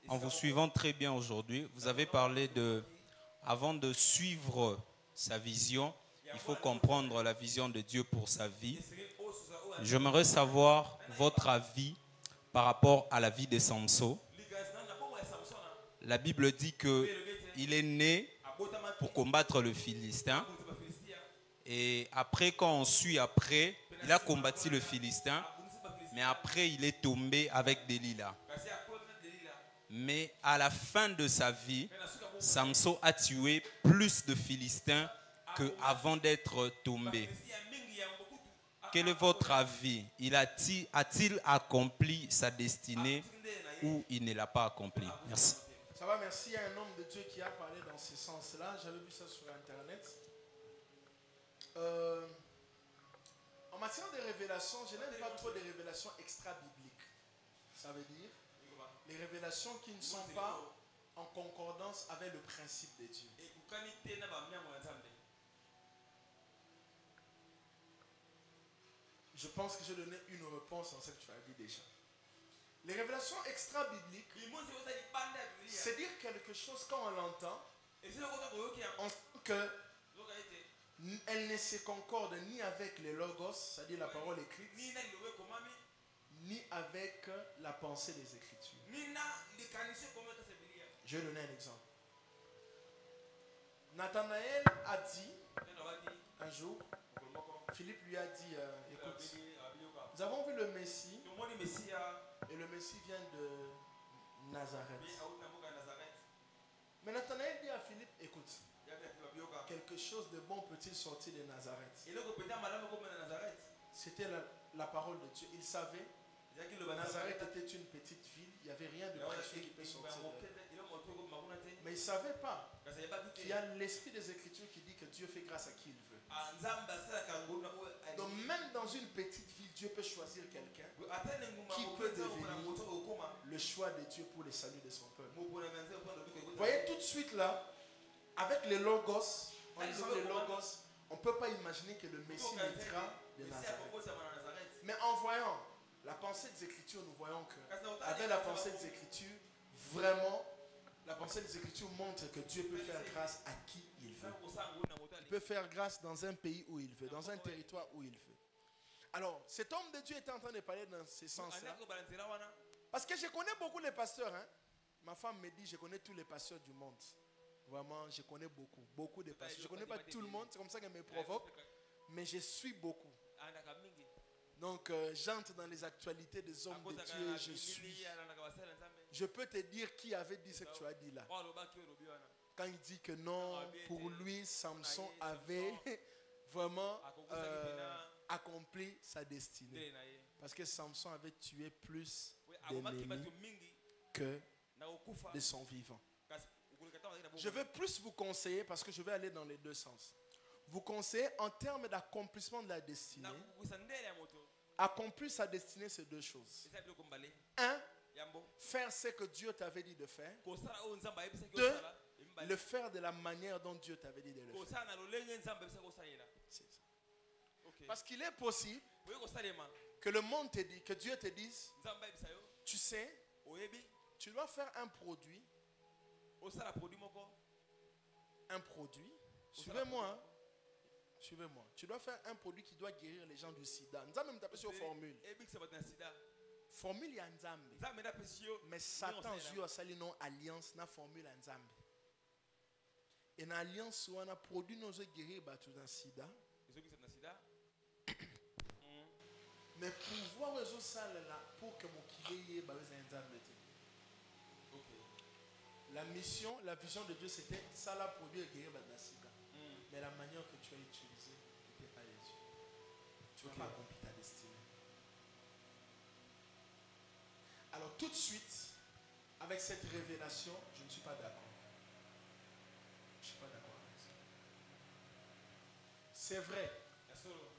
En vous suivant très bien aujourd'hui, vous avez parlé de... Avant de suivre sa vision, il faut comprendre la vision de Dieu pour sa vie. J'aimerais savoir votre avis par rapport à la vie de Samson. La Bible dit qu'il est né pour combattre le Philistin. Et après, quand on suit après, il a combattu le Philistin. Mais après, il est tombé avec Delilah. Mais à la fin de sa vie, Samson a tué plus de Philistins qu'avant d'être tombé. Quel est votre avis? A-t-il accompli sa destinée ou il ne l'a pas accompli? Merci. Ça va, merci. Il y a un homme de Dieu qui a parlé dans ce sens-là. J'avais vu ça sur Internet. En matière de révélation, je n'aime pas trop des révélations extra-bibliques. Ça veut dire les révélations qui ne sont pas en concordance avec le principe de Dieu. Je pense que j'ai donné une réponse à ce que tu as dit déjà. Les révélations extra-bibliques, c'est dire quelque chose quand on l'entend, on sent qu'elle ne se concorde ni avec les logos, c'est-à-dire la parole écrite, ni avec la pensée des Écritures. Je vais donner un exemple. Nathanaël a dit un jour, Philippe lui a dit, écoute, nous avons vu le Messie et le Messie vient de Nazareth. Mais Nathanaël dit à Philippe, écoute, quelque chose de bon peut-il sortir de Nazareth? C'était la parole de Dieu. Il savait que Nazareth était une petite ville, il n'y avait rien de précieux qui peut sortir d'elle. Mais il ne savait pas qu'il y a l'esprit des Écritures qui dit que Dieu fait grâce à qui il veut. Donc même dans une petite ville, Dieu peut choisir quelqu'un qui peut devenir le choix de Dieu pour le salut de son peuple. Vous voyez tout de suite là, avec les logos, en lisant les logos, on ne peut pas imaginer que le Messie naîtra de Nazareth. Mais en voyant la pensée des Écritures, nous voyons que, avec la pensée des Écritures, vraiment, la pensée des Écritures montre que Dieu peut faire grâce à qui il veut. Il peut faire grâce dans un pays où il veut, dans un territoire où il veut. Alors, cet homme de Dieu était en train de parler dans ce sens-là. Parce que je connais beaucoup les pasteurs. Hein? Ma femme me dit, je connais tous les pasteurs du monde. Vraiment, je connais beaucoup de pasteurs. Je ne connais pas tout le monde, c'est comme ça qu'elle me provoque. Mais je suis beaucoup. Donc, j'entre dans les actualités des hommes de Dieu, je suis. Je peux te dire qui avait dit ce que tu as dit là. Quand il dit que non, pour lui, Samson avait vraiment accompli sa destinée. Parce que Samson avait tué plus d'ennemis que de son vivant. Je vais plus vous conseiller, parce que je vais aller dans les deux sens. Vous conseillez en termes d'accomplissement de la destinée. Accomplir sa destinée, c'est deux choses. Un, faire ce que Dieu t'avait dit de faire. Deux, le faire de la manière dont Dieu t'avait dit de le faire. C'est ça. Parce qu'il est possible que le monde te dise, que Dieu te dise, tu sais, tu dois faire un produit. Un produit. Suivez-moi. Hein. Suivez-moi. Tu dois faire un produit qui doit guérir les gens du sida. Nous allons taper sur formule. Formule ya nzambe. Mais Satan joue à sali non alliance na formule ya nzambe. Et une alliance où on a produit nos guérir battu dans sida. Mais pouvoir résoudre ça là pour que mon kilé ba nzambe. La mission, la vision de Dieu c'était ça là produire guérir battu dans sida. Mais la manière que tu as utilisée n'était pas les yeux. Tu n'as pas accompli ta destinée. Alors tout de suite, avec cette révélation, je ne suis pas d'accord. Je ne suis pas d'accord avec ça. C'est vrai,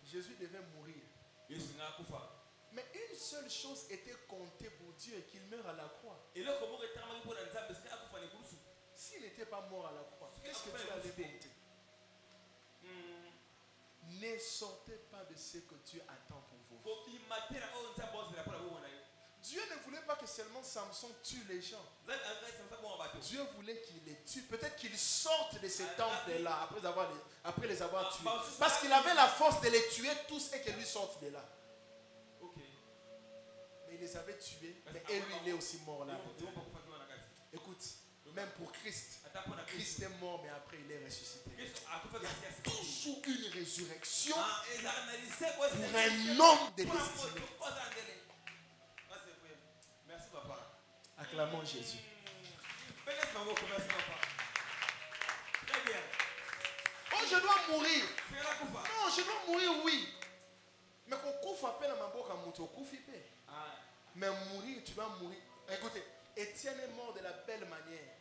Jésus devait mourir. Mais une seule chose était comptée pour Dieu et qu'il meure à la croix. S'il n'était pas mort à la croix, qu'est-ce que tu allais compter? Ne sortez pas de ce que Dieu attend pour vous. Dieu ne voulait pas que seulement Samson tue les gens. Dieu voulait qu'il les tue. Peut-être qu'il sorte de ces temples-là après les avoir tués. Parce qu'il avait la force de les tuer tous et que lui sorte de là. Mais il les avait tués. Mais et lui, il est aussi mort là. Écoute, même pour Christ, Christ est mort, mais après il est ressuscité. Il y a toujours une résurrection pour un homme de destinée. Merci papa. Acclamons Jésus. Très bien. Oh, je dois mourir. Non, je dois mourir, oui. Mais qu'on couvre à peine à ma boca, on couvre. Mais mourir, tu dois mourir. Écoutez, Étienne est mort de la belle manière.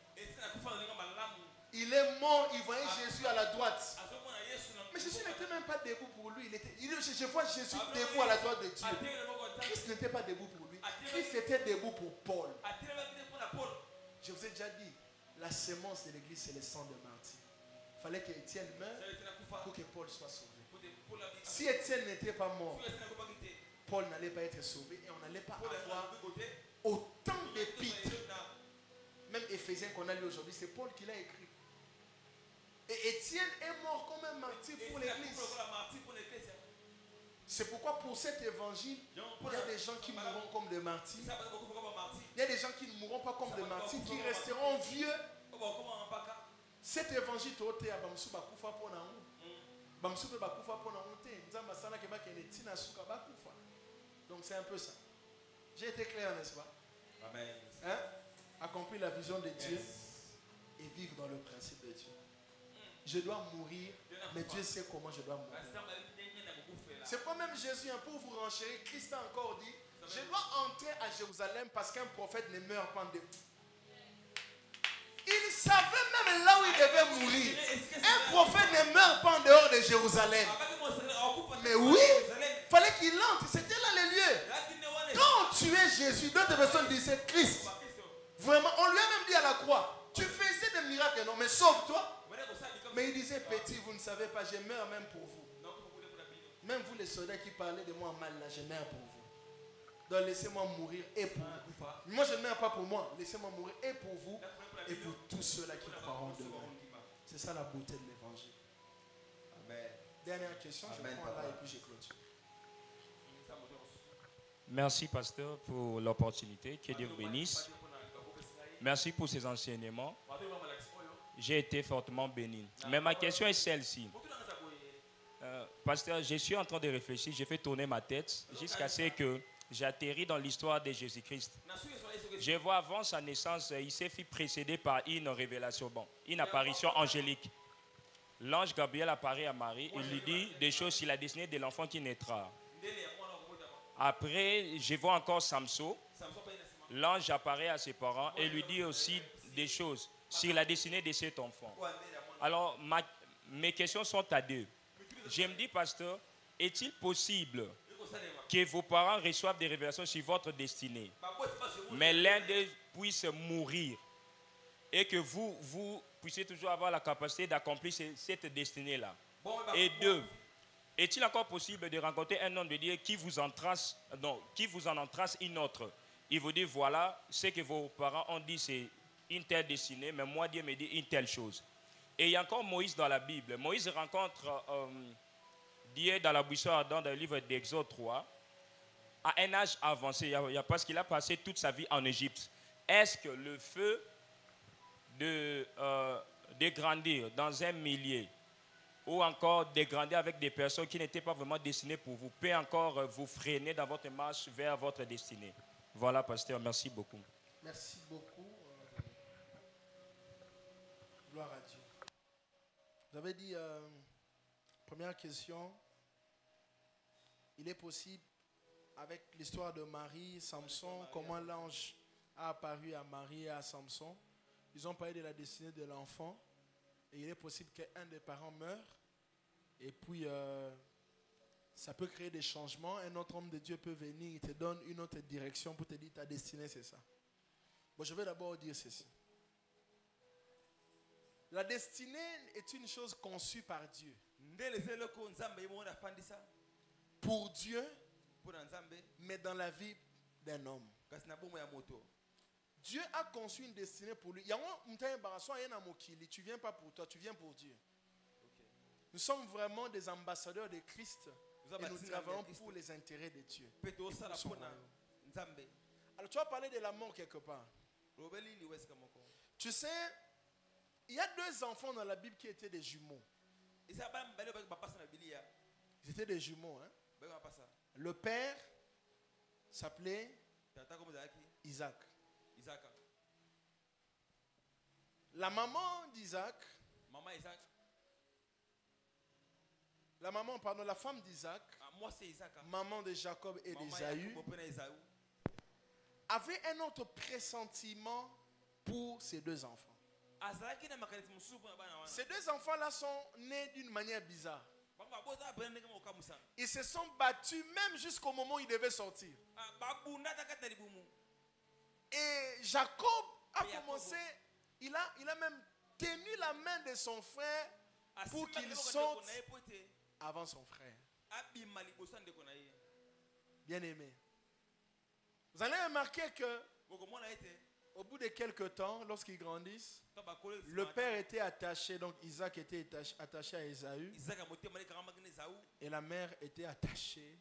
Il est mort, il voyait Jésus à la droite. Mais Jésus n'était même pas debout pour lui. Je vois Jésus debout à la droite de Dieu. Christ n'était pas debout pour lui. Christ était debout pour Paul. Je vous ai déjà dit, la sémence de l'église, c'est le sang de martyrs. Il fallait qu'Étienne meure pour que Paul soit sauvé. Si Étienne n'était pas mort, Paul n'allait pas être sauvé et on n'allait pas avoir autant d'épîtres. Même Éphésiens qu'on a lu aujourd'hui, c'est Paul qui l'a écrit. Et Étienne est mort comme un martyr pour l'église. C'est pourquoi pour cet évangile, il y a des gens qui mourront comme des martyrs. Il y a des gens qui ne mourront pas comme des martyrs, qui resteront vieux. Cet évangile, donc c'est un peu ça. J'ai été clair, n'est-ce pas? Amen. Hein? Accomplir la vision de Dieu et vivre dans le principe de Dieu. Je dois mourir, mais Dieu sait comment je dois mourir. C'est pas même Jésus, pour vous renchérir, Christ a encore dit, je dois entrer à Jérusalem parce qu'un prophète ne meurt pas de... Il savait même là où il devait mourir. Un prophète ne meurt pas en dehors de Jérusalem. Mais oui, il fallait qu'il entre. C'était là le lieu. Quand tu es Jésus, d'autres personnes disaient Christ. Vraiment, on lui a même dit à la croix, tu faisais des miracles, non, mais sauve-toi. Mais il disait, petit, vous ne savez pas, je meurs même pour vous. Même vous les soldats qui parlez de moi en mal, là, je meurs pour vous. Donc laissez-moi mourir et pour vous. Moi je ne meurs pas pour moi. Laissez-moi mourir et pour vous et pour tous ceux-là qui croiront demain. C'est ça la beauté de l'évangile. Amen. Dernière question, je prends là et puis je clôture. Merci pasteur pour l'opportunité. Que Dieu vous bénisse. Merci pour ces enseignements. J'ai été fortement béni. Mais ma question est celle-ci. Pasteur, je suis en train de réfléchir, j'ai fait tourner ma tête jusqu'à ce que j'atterris dans l'histoire de Jésus-Christ. Je vois avant sa naissance, il s'est fait précéder par une révélation, une apparition angélique. L'ange Gabriel apparaît à Marie, il lui dit des choses sur la destinée de l'enfant qui naîtra. Après, je vois encore Samson. L'ange apparaît à ses parents et lui dit aussi des choses sur la destinée de cet enfant. Alors, mes questions sont à deux. Je me dis, pasteur, est-il possible que vos parents reçoivent des révélations sur votre destinée, mais l'un d'eux puisse mourir et que vous puissiez toujours avoir la capacité d'accomplir cette destinée-là? Et deux, est-il encore possible de rencontrer un homme de Dieu qui vous en trace une autre? Il vous dit, voilà, ce que vos parents ont dit, c'est une telle destinée, mais moi, Dieu me dit une telle chose. Et il y a encore Moïse dans la Bible. Moïse rencontre Dieu dans la buisson ardente dans le livre d'Exode 3, à un âge avancé, parce qu'il a passé toute sa vie en Égypte. Est-ce que le feu de grandir dans un milieu ou encore de grandir avec des personnes qui n'étaient pas vraiment destinées pour vous peut encore vous freiner dans votre marche vers votre destinée? Voilà, pasteur, merci beaucoup. Merci beaucoup. Gloire à Dieu. Vous avez dit, première question, il est possible, avec l'histoire de Marie, Samson, comment l'ange a apparu à Marie et à Samson, ils ont parlé de la destinée de l'enfant, et il est possible qu'un des parents meure, et puis ça peut créer des changements. Un autre homme de Dieu peut venir, il te donne une autre direction pour te dire ta destinée, c'est ça. Bon, je vais d'abord dire ceci. La destinée est une chose conçue par Dieu. Pour Dieu, mais dans la vie d'un homme. Dieu a conçu une destinée pour lui. Tu ne viens pas pour toi, tu viens pour Dieu. Nous sommes vraiment des ambassadeurs de Christ et nous travaillons pour les intérêts de Dieu. Alors tu vas parler de la mort quelque part. Tu sais, il y a deux enfants dans la Bible qui étaient des jumeaux. Ils étaient des jumeaux. Hein? Le père s'appelait Isaac. La maman d'Isaac, la femme d'Isaac, maman de Jacob et d'Ésaü, avait un autre pressentiment pour ces deux enfants. Ces deux enfants-là sont nés d'une manière bizarre. Ils se sont battus même jusqu'au moment où ils devaient sortir. Et Jacob a commencé, il a même tenu la main de son frère pour qu'il saute avant son frère. Bien aimé. Vous allez remarquer que au bout de quelques temps, lorsqu'ils grandissent, le père était attaché, donc Isaac était attaché à Ésaü, et la mère était attachée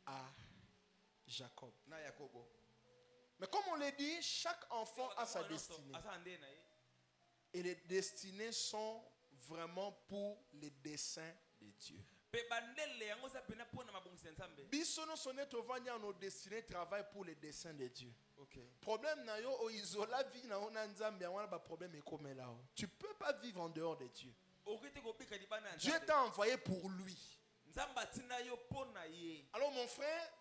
à Jacob. Mais comme on l'a dit, chaque enfant a sa destinée. Et les destinées sont vraiment pour les desseins de Dieu. Nos destinées travaillent pour les desseins de Dieu. Problème na yo o isola vie na ona nzambe wana ba problème est comme là. Tu peux pas vivre en dehors de Dieu. Dieu t'a envoyé pour lui. Alors mon frère,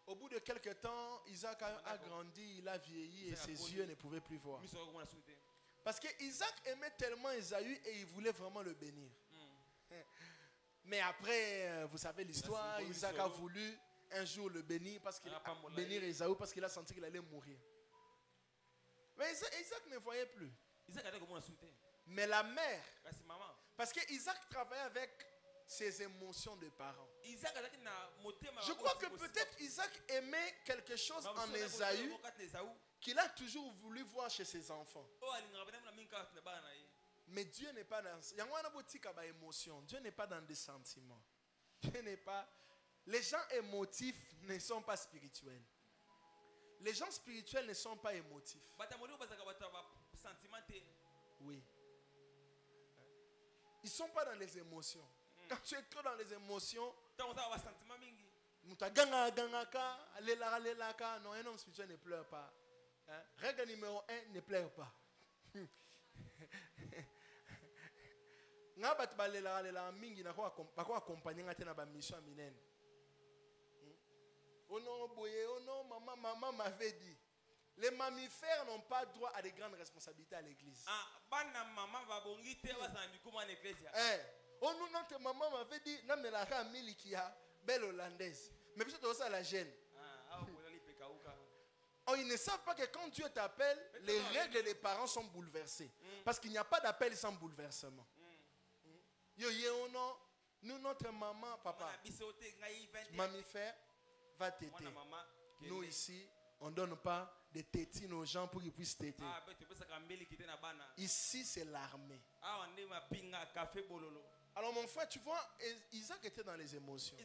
au bout de quelques temps, Isaac a grandi, il a vieilli et ses yeux ne pouvaient plus voir. Parce que Isaac aimait tellement Ésaü et il voulait vraiment le bénir. Mais après, vous savez l'histoire, Isaac a voulu un jour le bénir parce qu'il bénir Ésaü parce qu'il a senti qu'il allait mourir. Mais Isaac ne voyait plus. Mais la mère, parce que Isaac travaillait avec ses émotions de parents. Je crois que peut-être Isaac aimait quelque chose en Ésaü qu'il a toujours voulu voir chez ses enfants. Mais Dieu n'est pas dans émotion. Dieu n'est pas dans des sentiments. Dieu n'est pas. Les gens émotifs ne sont pas spirituels. Les gens spirituels ne sont pas émotifs. Oui. Ils ne sont pas dans les émotions. Quand tu es trop dans les émotions, non, un homme spirituel ne pleure pas. Règle numéro 1, ne pleure pas. Oh non, maman m'avait dit. Les mammifères n'ont pas droit à de grandes responsabilités à l'église. Oh non, notre maman m'avait dit, non, mais la famille qui a belle hollandaise. Mais puis c'est la gêne. Oh, ils ne savent pas que quand Dieu t'appelle, les règles des parents sont bouleversées. Parce qu'il n'y a pas d'appel sans bouleversement. Yo, non, nous, notre maman, papa, mammifère va téter. Nous ici, on ne donne pas de tétines aux gens pour qu'ils puissent téter. Ici, c'est l'armée. Alors mon frère, tu vois, Isaac était dans les émotions.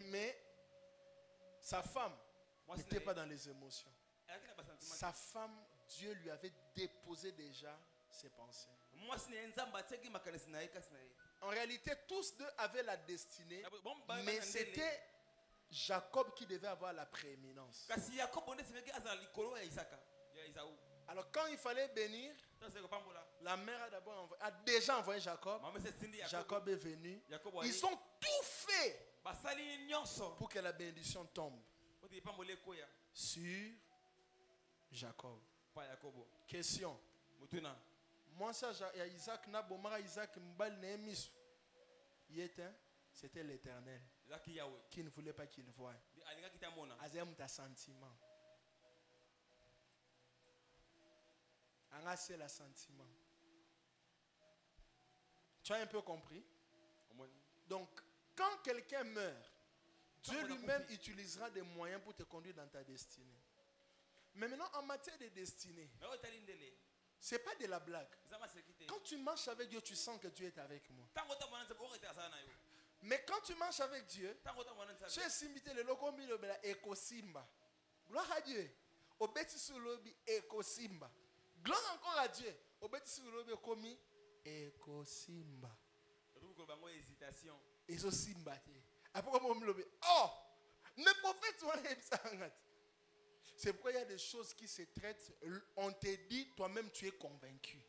Mais sa femme n'était pas dans les émotions. Sa femme, Dieu lui avait déposé déjà ses pensées. En réalité, tous deux avaient la destinée, mais c'était Jacob qui devait avoir la prééminence. Alors quand il fallait bénir, la mère a déjà envoyé Jacob. Jacob est venu. Ils ont tout fait pour que la bénédiction tombe sur Jacob. Question. Moi, ça, Isaac n'a pas Isaac m'bal n'emisu. C'était l'Éternel qui ne voulait pas qu'il voie. Azem ta sentiment. C'est le sentiment. Tu as un peu compris? Donc, quand quelqu'un meurt, Dieu lui-même utilisera des moyens pour te conduire dans ta destinée. Mais maintenant, en matière de destinée, ce n'est pas de la blague. Quand tu marches avec Dieu, tu sens que Dieu est avec moi. Mais quand tu marches avec Dieu, tu es simité le locomi le bela ekosimba. Gloire à Dieu. Obeti sur lobi ekosimba. Gloire encore à Dieu. Obeti sur lobi komi ekosimba. Ekosimba. Après comment me lobi. Oh, ne prophète pas. C'est pourquoi il y a des choses qui se traitent. On te dit, toi-même tu es convaincu.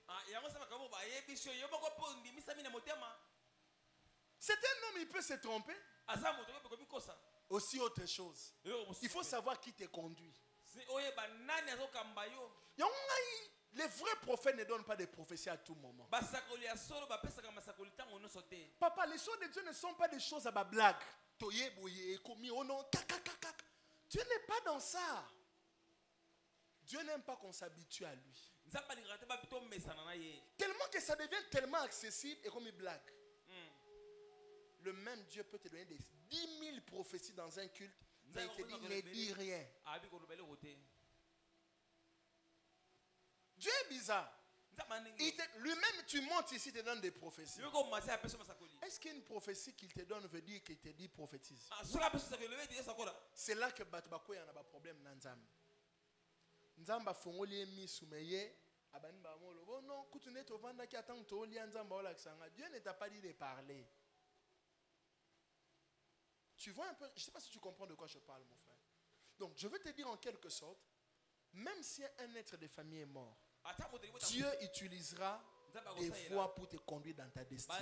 C'est un homme, il peut se tromper. Aussi autre chose. Il faut savoir qui te conduit. Les vrais prophètes ne donnent pas des prophéties à tout moment. Papa, les choses de Dieu ne sont pas des choses à ma blague. Dieu n'est pas dans ça. Dieu n'aime pas qu'on s'habitue à lui. Tellement que ça devient tellement accessible et comme une blague. Le même Dieu peut te donner des 10 000 prophéties dans un culte. Ça il te dit, ne dis rien. Dieu est bizarre. Lui-même, tu montes ici, il te donne des prophéties. Est-ce qu'une prophétie qu'il te donne veut dire qu'il te dit prophétise? C'est là que Batbako y en a un problème. Nzamba fongoli mi soumeye abani ba molo. Oh non, kutune to vanda ki attend to li nzamba ola kisanga. Dieu ne t'a pas dit de parler. Tu vois un peu, je ne sais pas si tu comprends de quoi je parle, mon frère. Donc, je veux te dire en quelque sorte, même si un être de famille est mort, Dieu utilisera des voies pour te conduire dans ta destinée.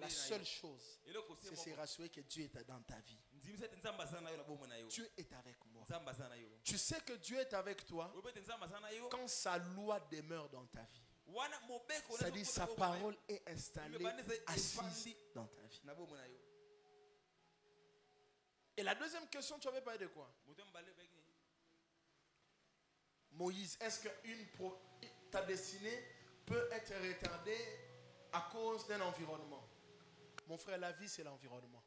La seule chose, c'est se rassurer que Dieu est dans ta vie. Dieu est avec moi. Tu sais que Dieu est avec toi quand sa loi demeure dans ta vie. C'est-à-dire sa parole est installée, assise dans ta vie. Et la deuxième question, tu avais parlé de quoi? Moïse, est-ce que ta destinée peut être retardée à cause d'un environnement? Mon frère, la vie, c'est l'environnement.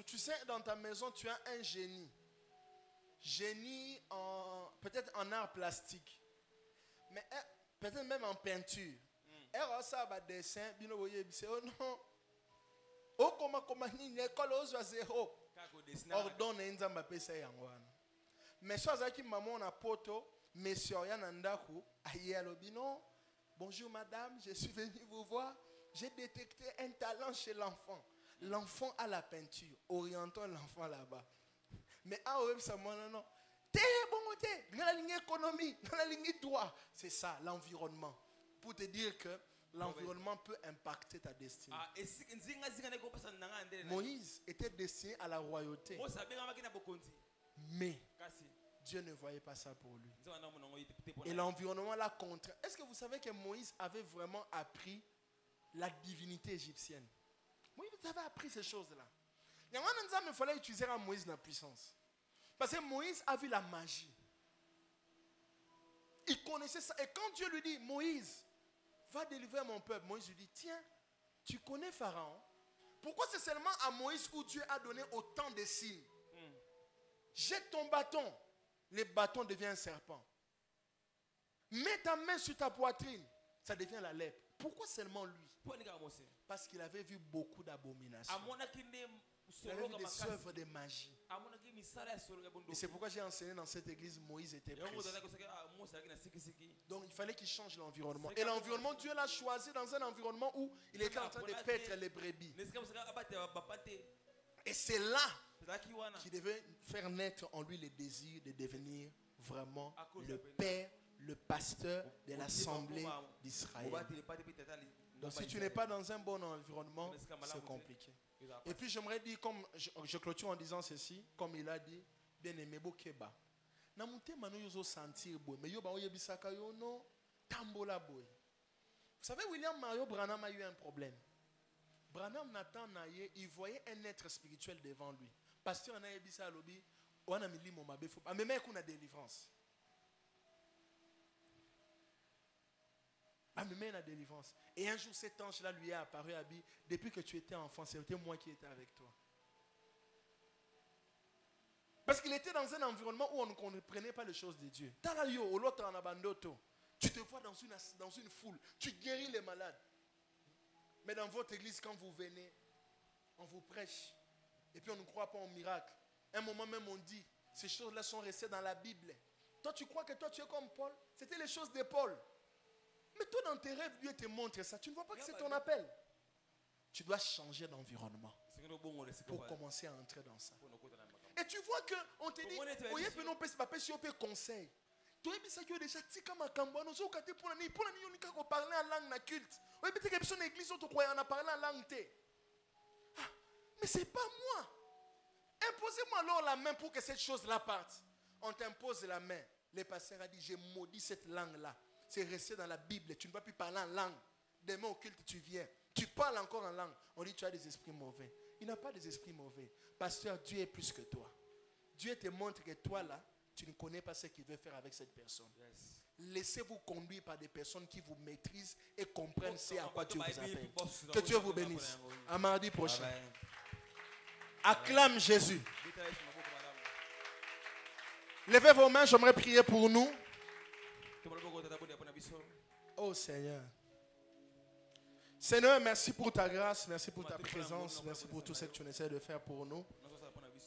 Tu sais, dans ta maison, tu as un génie. Génie peut-être en art plastique. Mais peut-être même en peinture. Elle a un dessin. Oh non. Oh, comment ni école aux zéro. Ordonne nzamba pesa yangwana. Mais soit zaki maman na poto, monsieur yanandaku, ayelobino. Bonjour madame, je suis venu vous voir. J'ai détecté un talent chez l'enfant. L'enfant a la peinture. Orientons l'enfant là-bas. Mais ah ouais, ça non. Dans la ligne économie, dans la ligne droit. C'est ça, l'environnement. Pour te dire que l'environnement peut impacter ta destinée. Moïse était destiné à la royauté. Mais Dieu ne voyait pas ça pour lui. Et l'environnement l'a contraint. Est-ce que vous savez que Moïse avait vraiment appris la divinité égyptienne? Moïse avait appris ces choses-là. Il fallait utiliser Moïse dans la puissance. Parce que Moïse a vu la magie. Il connaissait ça. Et quand Dieu lui dit, Moïse, va délivrer mon peuple, Moïse lui dit, tiens, tu connais Pharaon. Pourquoi c'est seulement à Moïse où Dieu a donné autant de signes? Jette ton bâton. Le bâton devient un serpent. Mets ta main sur ta poitrine. Ça devient la lèpre. Pourquoi seulement lui? Parce qu'il avait vu beaucoup d'abominations. Il avait vu des œuvres de magie. Et c'est pourquoi j'ai enseigné dans cette église, Moïse était précis. Donc il fallait qu'il change l'environnement. Et l'environnement, Dieu l'a choisi dans un environnement où il était en train de paître les brebis. Et c'est là qu'il devait faire naître en lui le désir de devenir vraiment le père, le pasteur de l'assemblée d'Israël. Donc si tu n'es pas dans un bon environnement, c'est compliqué. Et puis j'aimerais dire, comme je clôture en disant ceci, comme il a dit, bien aimé Bokeba. Vous savez, William Mario Branham a eu un problème. Branham Nathan Naye, il voyait un être spirituel devant lui. Pasteur Anaye Bisa Lobi, on a mis mon mabé, mais même qu'on a délivrance. Mais la délivrance. Et un jour, cet ange-là lui est apparu à Abi. Depuis que tu étais enfant, c'était moi qui étais avec toi. Parce qu'il était dans un environnement où on ne comprenait pas les choses de Dieu. Tu te vois dans une foule. Tu guéris les malades. Mais dans votre église, quand vous venez, on vous prêche. Et puis on ne croit pas au miracle. Un moment même, on dit, ces choses-là sont restées dans la Bible. Toi, tu crois que toi, tu es comme Paul? C'était les choses de Paul. Mais toi, dans tes rêves, Dieu te montre ça. Tu ne vois pas que c'est ton appel. Tu dois changer d'environnement pour commencer à entrer dans ça. Et tu vois qu'on te dit, oye, peut non pas si on peut conseil. Tu as déjà dit que nous avons parlé en langue na culte. Oui, peut-être que son église, on a parlé en langue. Mais ce n'est pas moi. Imposez-moi alors la main pour que cette chose-là parte. On t'impose la main. Le pasteur a dit, j'ai maudit cette langue-là. C'est resté dans la Bible. Tu ne vas plus parler en langue. Demain au culte, tu viens. Tu parles encore en langue. On dit, tu as des esprits mauvais. Il n'a pas des esprits mauvais. Pasteur, Dieu est plus que toi. Dieu te montre que toi, là, tu ne connais pas ce qu'il veut faire avec cette personne. Yes. Laissez-vous conduire par des personnes qui vous maîtrisent et comprennent ce à quoi Dieu vous appelle. Que Dieu vous bénisse. À mardi prochain. Amen. Acclame Jésus. Levez vos mains, j'aimerais prier pour nous. Oh Seigneur. Seigneur, merci pour ta grâce, merci pour ta présence, merci pour tout ce que tu essaies de faire pour nous.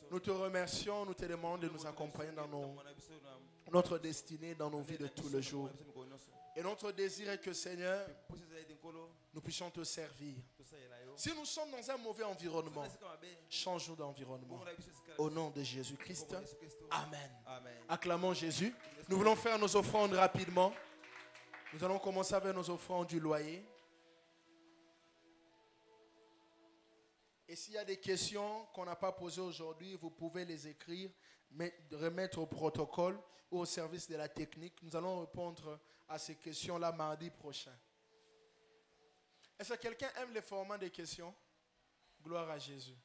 Nous te remercions, nous te demandons de nous accompagner dans notre destinée, dans nos vies de tous les jours. Et notre désir est que, Seigneur, nous puissions te servir. Si nous sommes dans un mauvais environnement, change-nous d'environnement. Au nom de Jésus-Christ. Amen. Acclamons Jésus. Nous voulons faire nos offrandes rapidement. Nous allons commencer avec nos offrandes du loyer. Et s'il y a des questions qu'on n'a pas posées aujourd'hui, vous pouvez les écrire, remettre au protocole ou au service de la technique. Nous allons répondre à ces questions-là mardi prochain. Est-ce que quelqu'un aime le format des questions? Gloire à Jésus.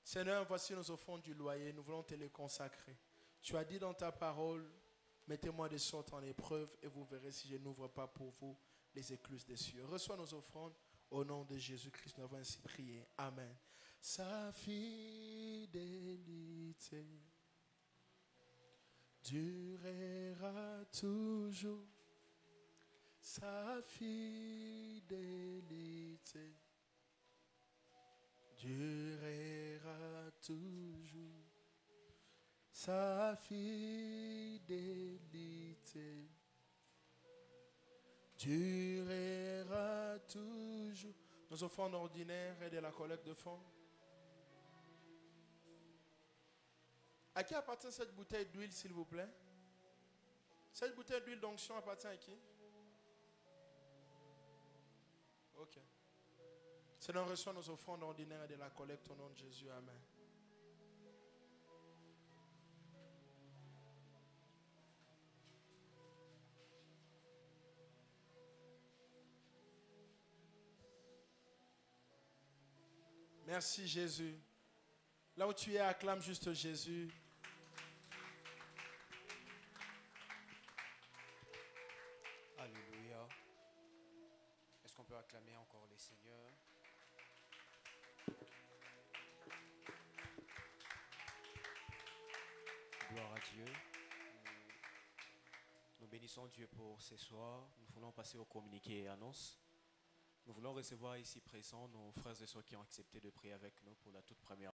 Seigneur, voici nos offrandes du loyer. Nous voulons te les consacrer. Tu as dit dans ta parole, mettez-moi de sorte en épreuve et vous verrez si je n'ouvre pas pour vous les écluses des cieux. Reçois nos offrandes. Au nom de Jésus-Christ, nous avons ainsi prié. Amen. Sa fidélité durera toujours. Sa fidélité durera toujours. Sa fidélité durera toujours. Nos offrandes ordinaires et de la collecte de fonds. À qui appartient cette bouteille d'huile, s'il vous plaît? Cette bouteille d'huile d'onction appartient à qui? Ok. Seigneur, reçois nos offrandes ordinaires et de la collecte au nom de Jésus. Amen. Merci Jésus. Là où tu es, acclame juste Jésus. Alléluia. Est-ce qu'on peut acclamer encore les seigneurs? Gloire à Dieu. Nous bénissons Dieu pour ce soir. Nous voulons passer au communiqué et annonce. Nous voulons recevoir ici présents nos frères et sœurs qui ont accepté de prier avec nous pour la toute première